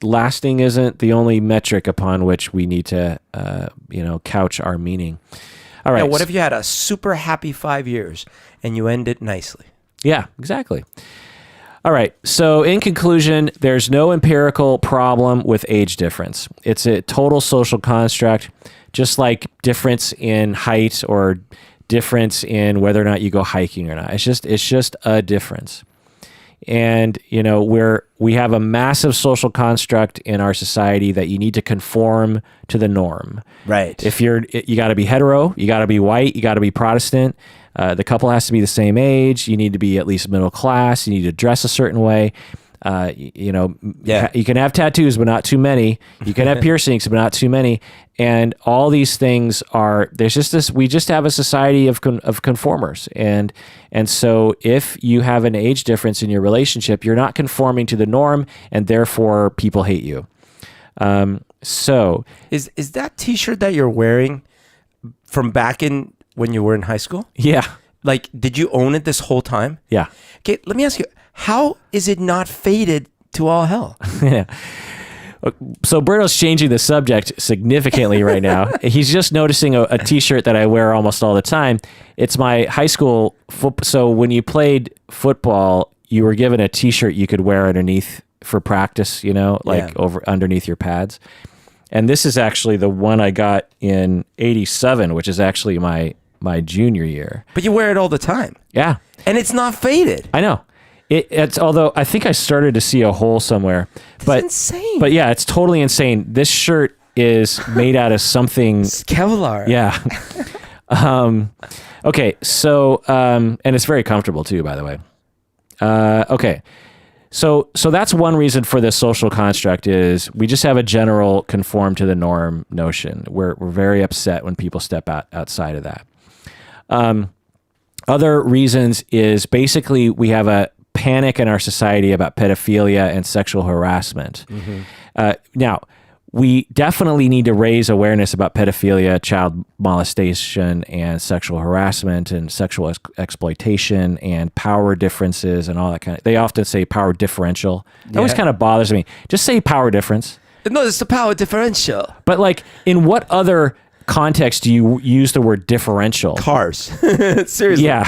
Speaker 1: lasting isn't the only metric upon which we need to, couch our meaning. All right.
Speaker 2: Now, what if you had a super happy 5 years and you end it nicely?
Speaker 1: Yeah, exactly. All right. So in conclusion, there's no empirical problem with age difference. It's a total social construct, just like difference in height or difference in whether or not you go hiking or not. It's just a difference. And, we have a massive social construct in our society that you need to conform to the norm.
Speaker 2: Right.
Speaker 1: If you got to be hetero, you got to be white, you got to be Protestant. The couple has to be the same age. You need to be at least middle class. You need to dress a certain way. You can have tattoos, but not too many. You can have piercings, but not too many. And all these things we just have a society of conformers. And so if you have an age difference in your relationship, you're not conforming to the norm, and therefore people hate you. So
Speaker 2: is that t-shirt that you're wearing from back in when you were in high school?
Speaker 1: Yeah.
Speaker 2: Like, did you own it this whole time?
Speaker 1: Yeah.
Speaker 2: Okay, let me ask you, how is it not faded to all hell?
Speaker 1: Yeah. So Berto's changing the subject significantly right now. He's just noticing a t-shirt that I wear almost all the time. It's my high school so when you played football, you were given a t-shirt you could wear underneath for practice, over underneath your pads. And this is actually the one I got in 87, which is actually my junior year.
Speaker 2: But you wear it all the time.
Speaker 1: Yeah.
Speaker 2: And it's not faded.
Speaker 1: I know. It's although I think I started to see a hole somewhere. But
Speaker 2: it's insane.
Speaker 1: But yeah, it's totally insane. This shirt is made out of something.
Speaker 2: It's Kevlar.
Speaker 1: Yeah. Okay. So and it's very comfortable too, by the way. Okay. So that's one reason for this social construct is we just have a general conform to the norm notion. We're very upset when people step outside of that. Other reasons is basically we have a panic in our society about pedophilia and sexual harassment. Mm-hmm. Now, we definitely need to raise awareness about pedophilia, child molestation, and sexual harassment and sexual exploitation and power differences and all that kind of. They often say power differential. That always kind of bothers me. Just say power difference.
Speaker 2: No, it's the power differential.
Speaker 1: But like, in what other context do you use the word differential?
Speaker 2: Cars. Seriously.
Speaker 1: Yeah.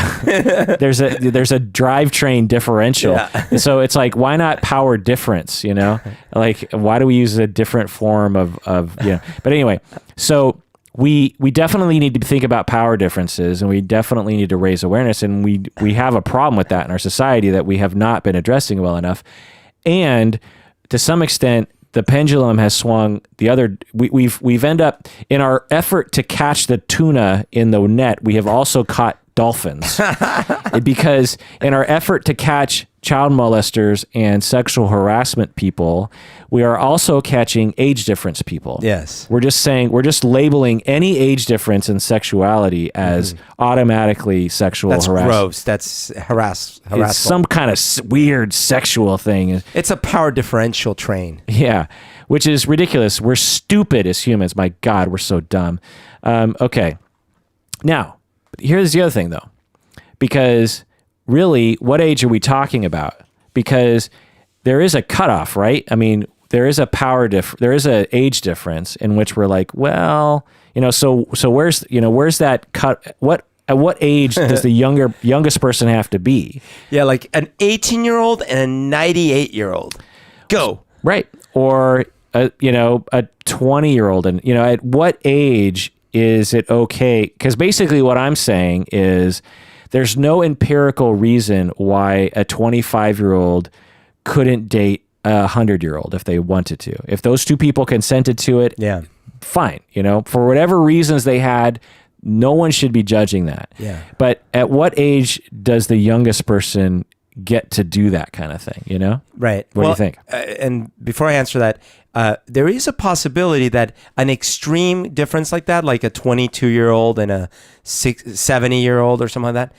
Speaker 1: There's a drivetrain differential. Yeah. So it's like, why not power difference, Like, why do we use a different form of But anyway, so we definitely need to think about power differences, and we definitely need to raise awareness, and we have a problem with that in our society that we have not been addressing well enough. And to some extent, the pendulum has swung the other. We've ended up, in our effort to catch the tuna in the net, we have also caught dolphins. Because in our effort to catch child molesters and sexual harassment people, we are also catching age difference people.
Speaker 2: Yes.
Speaker 1: We're just labeling any age difference in sexuality as automatically sexual harassment.
Speaker 2: That's gross. That's harassment.
Speaker 1: It's some kind of weird sexual thing.
Speaker 2: It's a power differential train.
Speaker 1: Yeah, which is ridiculous. We're stupid as humans. My God, we're so dumb. Okay. Now, here's the other thing, though. Because really, what age are we talking about? Because there is a cutoff, right? I mean, there is a there is an age difference in which we're like, well, so where's that cut? At what age does the youngest person have to be?
Speaker 2: Yeah, like an 18-year-old and a 98-year-old. Go.
Speaker 1: Right. Or a 20-year-old, and at what age is it okay? Because basically what I'm saying is there's no empirical reason why a 25-year-old couldn't date a 100-year-old if they wanted to. If those two people consented to it, fine. For whatever reasons they had, no one should be judging that.
Speaker 2: Yeah.
Speaker 1: But at what age does the youngest person get to do that kind of thing,
Speaker 2: Right.
Speaker 1: What do you think?
Speaker 2: And before I answer that, there is a possibility that an extreme difference like that, like a 22-year-old and a 70-year-old or something like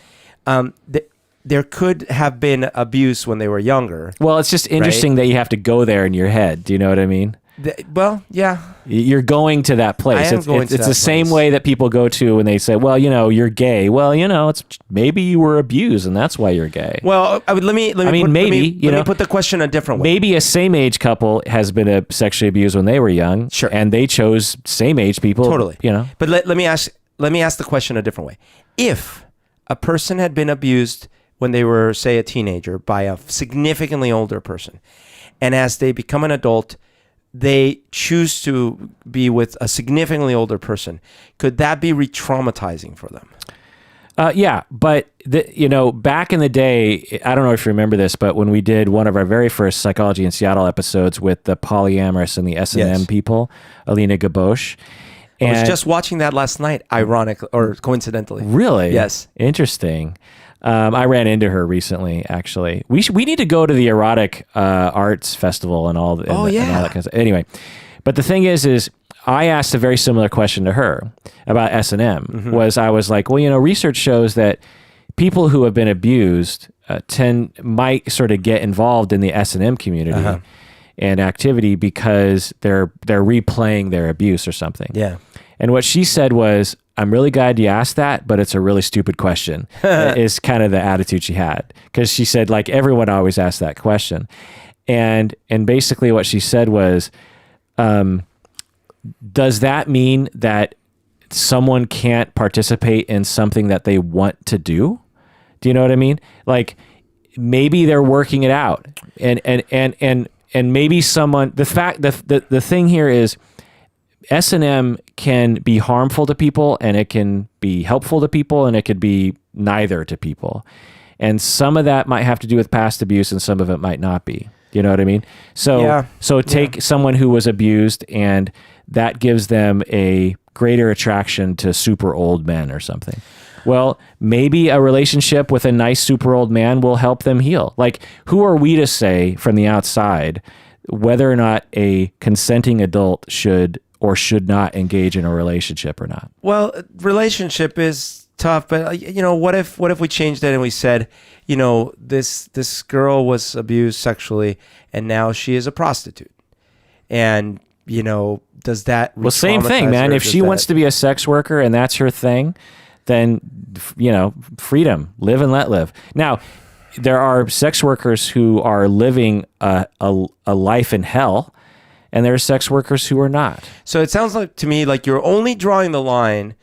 Speaker 2: that, there could have been abuse when they were younger.
Speaker 1: Well, it's just interesting that you have to go there in your head. Do you know what I mean?
Speaker 2: Well, yeah.
Speaker 1: You're going to that place.
Speaker 2: I am going to that
Speaker 1: It's the
Speaker 2: place.
Speaker 1: same way that people go to when they say, well, you're gay. Well, it's maybe you were abused and that's why you're gay.
Speaker 2: Well, let me put the question a different way.
Speaker 1: Maybe a same age couple has been sexually abused when they were young.
Speaker 2: Sure.
Speaker 1: And they chose same age people.
Speaker 2: Totally. But let me ask the question a different way. If a person had been abused when they were, say, a teenager by a significantly older person, and as they become an adult, they choose to be with a significantly older person, could that be re-traumatizing for them?
Speaker 1: Yeah, but back in the day, I don't know if you remember this, but when we did one of our very first Psychology in Seattle episodes with the polyamorous and the S&M people, Alina Gabosh.
Speaker 2: I was just watching that last night, ironically or coincidentally.
Speaker 1: Really?
Speaker 2: Yes.
Speaker 1: Interesting. I ran into her recently, actually. We need to go to the erotic arts festival and all. And all that kind of stuff. Anyway, but the thing is I asked a very similar question to her about S&M.
Speaker 2: Mm-hmm.
Speaker 1: I was like, well, research shows that people who have been abused might sort of get involved in the S&M community and activity because they're replaying their abuse or something.
Speaker 2: Yeah.
Speaker 1: And what she said was, I'm really glad you asked that, but it's a really stupid question, is kind of the attitude she had. Because she said, like, everyone always asks that question. And basically what she said was, does that mean that someone can't participate in something that they want to do? Do you know what I mean? Like, maybe they're working it out. And maybe someone, the thing here is, S&M can be harmful to people and it can be helpful to people and it could be neither to people. And some of that might have to do with past abuse and some of it might not be. You know what I mean? So take someone who was abused and that gives them a greater attraction to super old men or something. Well, maybe a relationship with a nice super old man will help them heal. Like, who are we to say from the outside whether or not a consenting adult should or should not engage in a relationship or not?
Speaker 2: Well, relationship is tough, but what if we changed it and we said, this girl was abused sexually and now she is a prostitute, and does that?
Speaker 1: Well, same thing, man. If she wants to be a sex worker and that's her thing, then freedom, live and let live. Now, there are sex workers who are living a life in hell. And there are sex workers who are not.
Speaker 2: So it sounds like to me like you're only drawing the line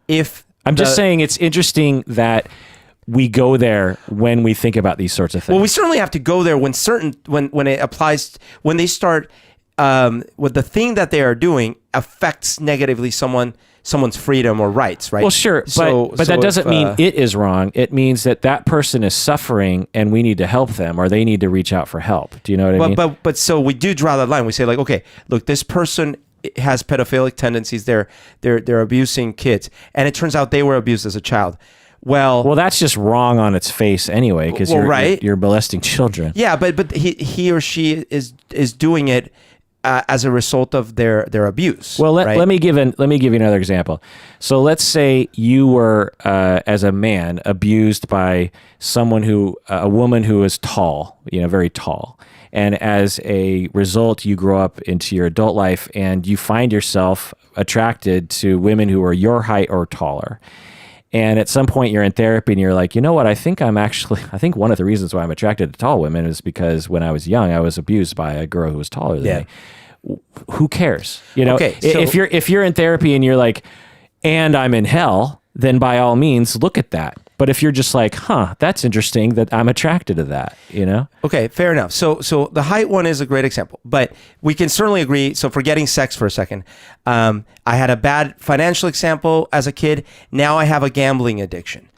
Speaker 2: if...
Speaker 1: I'm just saying it's interesting that we go there when we think about these sorts of things.
Speaker 2: Well, we certainly have to go there when it applies, when they start, with the thing that they are doing affects negatively someone's freedom or rights, right?
Speaker 1: Well, sure, but that doesn't mean it is wrong. It means that person is suffering and we need to help them or they need to reach out for help. Do you know what I mean?
Speaker 2: But so we do draw that line. We say like, okay, look, this person has pedophilic tendencies. They're abusing kids. And it turns out they were abused as a child. Well,
Speaker 1: that's just wrong on its face anyway, because you're molesting children.
Speaker 2: Yeah, but he or she is doing it as a result of their abuse.
Speaker 1: Well, let me give you another example. So let's say you were, as a man, abused by a woman who is tall, very tall. And as a result, you grow up into your adult life and you find yourself attracted to women who are your height or taller. And at some point you're in therapy and you're like, you know what? I think one of the reasons why I'm attracted to tall women is because when I was young, I was abused by a girl who was taller than me. Who cares?
Speaker 2: Okay, so
Speaker 1: if you're in therapy and you're like, and I'm in hell, then by all means look at that. But if you're just like, that's interesting that I'm attracted to that,
Speaker 2: Okay, fair enough. So the height one is a great example, but we can certainly agree. So forgetting sex for a second, I had a bad financial example as a kid. Now I have a gambling addiction.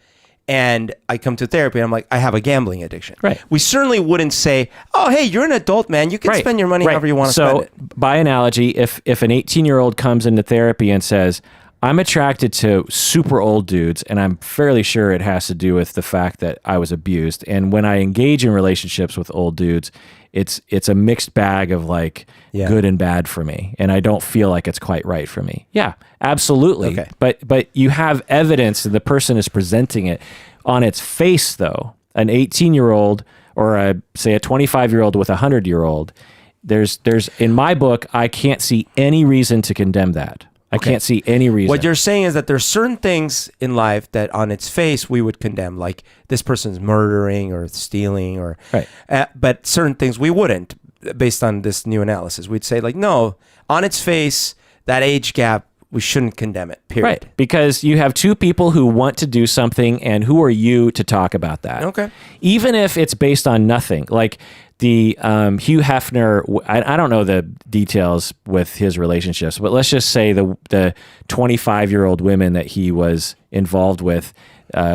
Speaker 2: and I come to therapy and I'm like, I have a gambling addiction.
Speaker 1: Right.
Speaker 2: We certainly wouldn't say, oh, hey, you're an adult, man. You can spend your money however you want to spend it.
Speaker 1: So by analogy, if an 18-year-old comes into therapy and says, I'm attracted to super old dudes, and I'm fairly sure it has to do with the fact that I was abused. And when I engage in relationships with old dudes, it's a mixed bag of like good and bad for me, and I don't feel like it's quite right for me. Yeah, absolutely. Okay. But you have evidence, and the person is presenting it on its face, though. An 18-year-old or say a 25-year-old with a 100-year-old, there's in my book, I can't see any reason to condemn that. I can't see any reason.
Speaker 2: What you're saying is that there's certain things in life that on its face we would condemn, like this person's murdering or stealing, or but certain things we wouldn't, based on this new analysis. We'd say like, no, on its face, that age gap, we shouldn't condemn it, period.
Speaker 1: Right, because you have two people who want to do something, and who are you to talk about that?
Speaker 2: Okay.
Speaker 1: Even if it's based on nothing, like the Hugh Hefner, I don't know the details with his relationships, but let's just say the 25-year-old women that he was involved with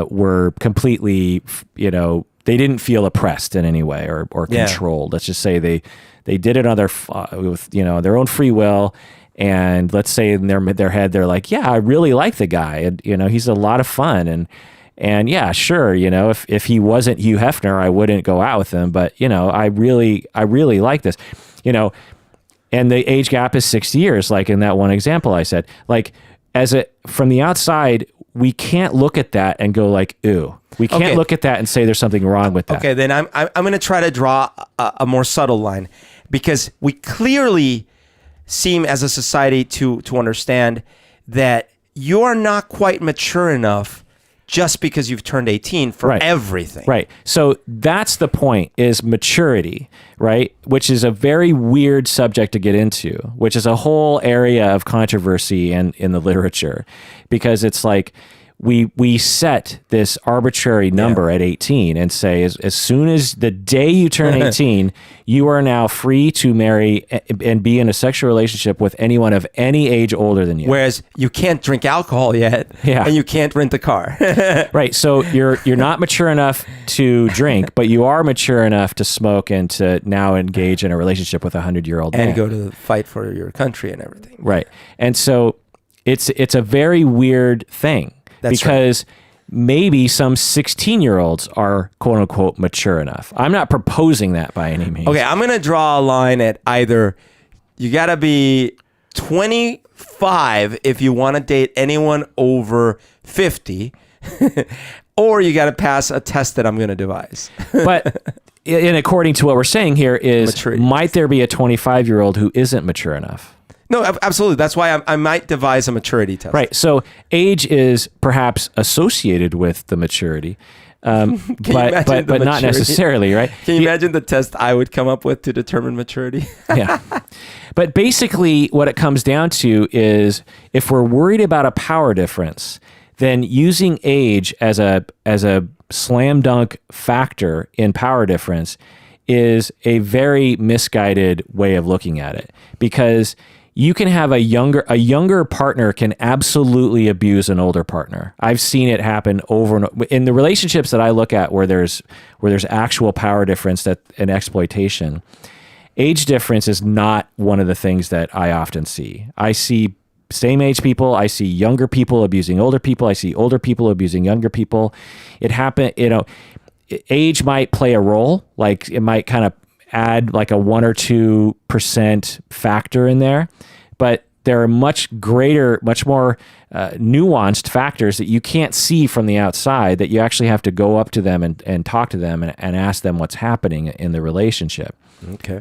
Speaker 1: were completely, they didn't feel oppressed in any way or controlled. Let's just say they did it on their own free will. And let's say in their head, they're like, yeah, I really like the guy. And, he's a lot of fun. And yeah, sure. If he wasn't Hugh Hefner, I wouldn't go out with him. But, I really like this, and the age gap is 6 years. Like in that one example I said, like from the outside, we can't look at that and go like, ooh, we can't look at that and say there's something wrong with that.
Speaker 2: Okay. Then I'm going to try to draw a more subtle line, because we clearly seem as a society to understand that you're not quite mature enough just because you've turned 18 for everything.
Speaker 1: Right. So that's the point, is maturity, right? Which is a very weird subject to get into, which is a whole area of controversy in the literature, because it's like we set this arbitrary number at 18 and say, as soon as the day you turn 18, you are now free to marry and be in a sexual relationship with anyone of any age older than you.
Speaker 2: Whereas you can't drink alcohol yet, and you can't rent a car.
Speaker 1: Right. So you're not mature enough to drink, but you are mature enough to smoke and to now engage in a relationship with a 100-year-old man.
Speaker 2: And go to fight for your country and everything.
Speaker 1: Right. And so it's a very weird thing. Because maybe some 16-year-olds are quote unquote mature enough. I'm not proposing that by any means.
Speaker 2: Okay, I'm going to draw a line at either you got to be 25 if you want to date anyone over 50, or you got to pass a test that I'm going to devise.
Speaker 1: But according to what we're saying here is,
Speaker 2: maturity.
Speaker 1: Might there be a 25-year-old who isn't mature enough?
Speaker 2: No, absolutely. That's why I might devise a maturity test.
Speaker 1: Right. So age is perhaps associated with the maturity, but not necessarily, right?
Speaker 2: Can you imagine the test I would come up with to determine maturity?
Speaker 1: Yeah. But basically what it comes down to is, if we're worried about a power difference, then using age as a slam dunk factor in power difference is a very misguided way of looking at it, because you can have a younger partner can absolutely abuse an older partner. I've seen it happen over and over in the relationships that I look at where there's actual power difference and exploitation. Age difference is not one of the things that I often see. I see same age people. I see younger people abusing older people. I see older people abusing younger people. It happen, age might play a role. Like it might kind of add like a 1 or 2% factor in there, but there are much more nuanced factors that you can't see from the outside, that you actually have to go up to them and talk to them and ask them what's happening in the relationship.
Speaker 2: Okay.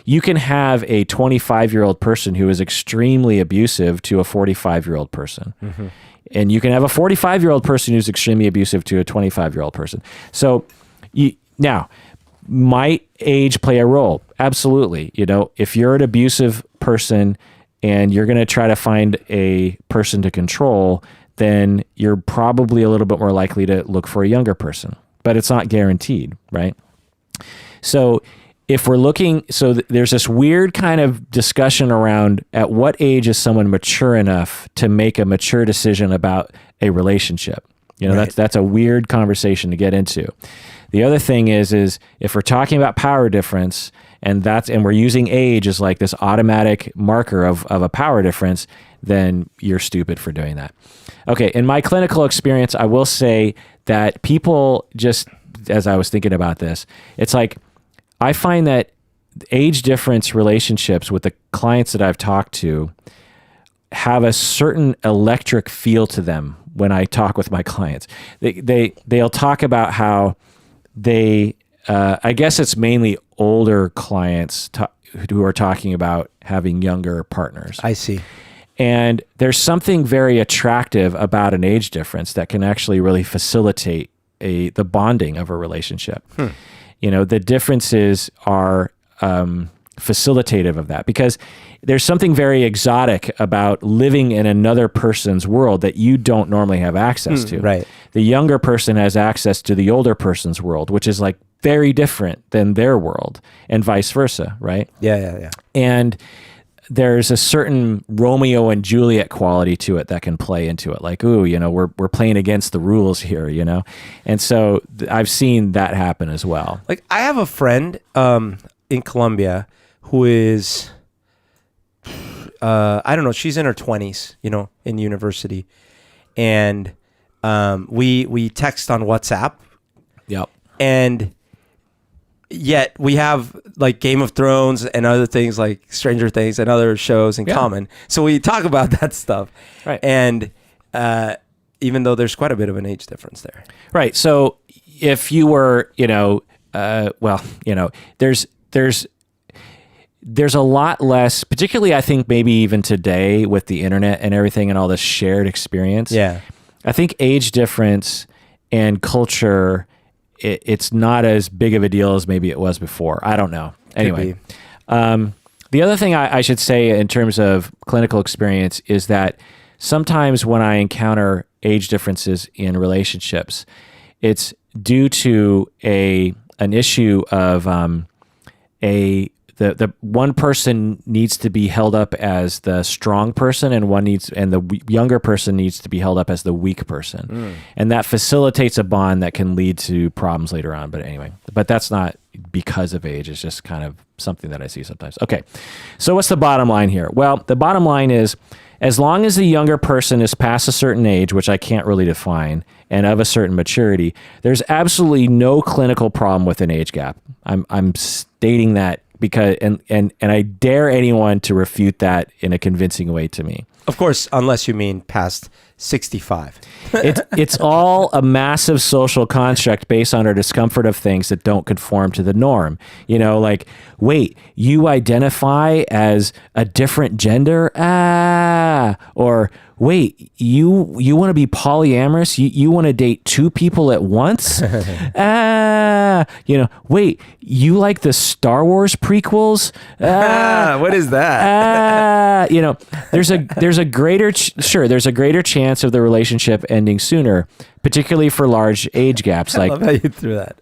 Speaker 1: You can have a 25-year-old person who is extremely abusive to a 45-year-old person. Mm-hmm. And you can have a 45-year-old person who's extremely abusive to a 25-year-old person. So now, might age play a role? Absolutely. If you're an abusive person and you're going to try to find a person to control, then you're probably a little bit more likely to look for a younger person, but it's not guaranteed, right? So if we're looking, there's this weird kind of discussion around at what age is someone mature enough to make a mature decision about a relationship. You know, that's a weird conversation to get into. The other thing is if we're talking about power difference and we're using age as like this automatic marker of a power difference, then you're stupid for doing that. Okay. In my clinical experience, I will say that people just, as I was thinking about this, it's like, I find that age difference relationships with the clients that I've talked to have a certain electric feel to them when I talk with my clients. They'll talk about how I guess it's mainly older clients who are talking about having younger partners.
Speaker 2: I see.
Speaker 1: And there's something very attractive about an age difference that can actually really facilitate the bonding of a relationship. You know, the differences are facilitative of that, because there's something very exotic about living in another person's world that you don't normally have access to.
Speaker 2: Right.
Speaker 1: The younger person has access to the older person's world, which is like very different than their world, and vice versa, right?
Speaker 2: Yeah.
Speaker 1: And there's a certain Romeo and Juliet quality to it that can play into it. Like, ooh, you know, we're playing against the rules here, you know? And so I've seen that happen as well.
Speaker 2: Like, I have a friend in Colombia who is, I don't know, she's in her 20s, you know, in university. And we text on WhatsApp.
Speaker 1: Yep.
Speaker 2: And yet we have like Game of Thrones and other things like Stranger Things and other shows in common. So we talk about that stuff. Right. And even though there's quite a bit of an age difference there.
Speaker 1: Right. So if you were, you know, well, you know, there's a lot less, particularly I think maybe even today with the internet and everything and all this shared experience.
Speaker 2: Yeah.
Speaker 1: I think age difference and culture, it's not as big of a deal as maybe it was before. I don't know. Anyway, the other thing I should say in terms of clinical experience is that sometimes when I encounter age differences in relationships, it's due to an issue of the one person needs to be held up as the strong person, and the younger person needs to be held up as the weak person. And that facilitates a bond that can lead to problems later on. But anyway, that's not because of age. It's just kind of something that I see sometimes. Okay. So what's the bottom line here? Well, the bottom line is, as long as the younger person is past a certain age, which I can't really define, and of a certain maturity, there's absolutely no clinical problem with an age gap. I'm stating that because and I dare anyone to refute that in a convincing way to me.
Speaker 2: Of course, unless you mean past 65.
Speaker 1: It's all a massive social construct based on our discomfort of things that don't conform to the norm. You know, like, wait, you identify as a different gender? Or wait, you want to be polyamorous? You want to date two people at once? You know, wait, you like the Star Wars prequels?
Speaker 2: What is that?
Speaker 1: You know, there's a greater chance of the relationship ending sooner, particularly for large age gaps.
Speaker 2: I love how you threw that.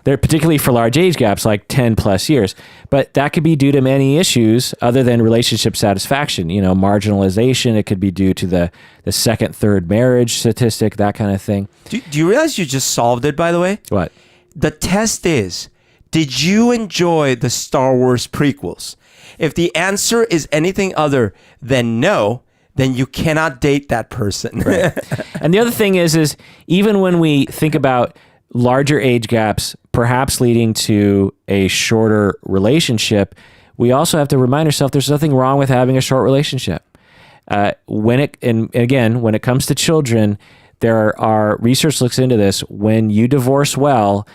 Speaker 1: They're particularly for large age gaps, like 10 plus years. But that could be due to many issues other than relationship satisfaction. You know, marginalization. It could be due to the second, third marriage statistic, that kind of thing.
Speaker 2: Do you realize you just solved it, by the way?
Speaker 1: What?
Speaker 2: The test is, did you enjoy the Star Wars prequels? If the answer is anything other than no, then you cannot date that person.
Speaker 1: Right. And the other thing is even when we think about larger age gaps perhaps leading to a shorter relationship, we also have to remind ourselves there's nothing wrong with having a short relationship. When it comes to children, there are research looks into this. When you divorce well,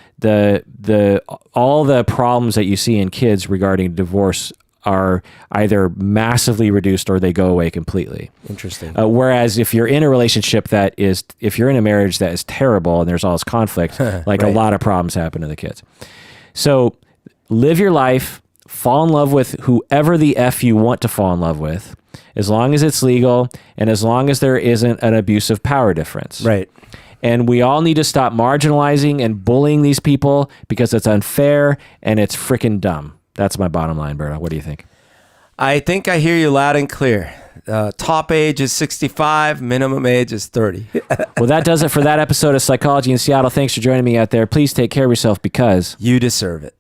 Speaker 1: all the problems that you see in kids regarding divorce are either massively reduced or they go away completely.
Speaker 2: Interesting.
Speaker 1: Whereas if you're in a if you're in a marriage that is terrible and there's all this conflict, like
Speaker 2: right.
Speaker 1: A lot of problems happen to the kids. So live your life, fall in love with whoever the F you want to fall in love with, as long as it's legal and as long as there isn't an abusive power difference.
Speaker 2: Right.
Speaker 1: And we all need to stop marginalizing and bullying these people because it's unfair and it's freaking dumb. That's my bottom line, Berto. What do you think?
Speaker 2: I think I hear you loud and clear. top age is 65, minimum age is 30.
Speaker 1: Well, that does it for that episode of Psychology in Seattle. Thanks for joining me out there. Please take care of yourself because
Speaker 2: you deserve it.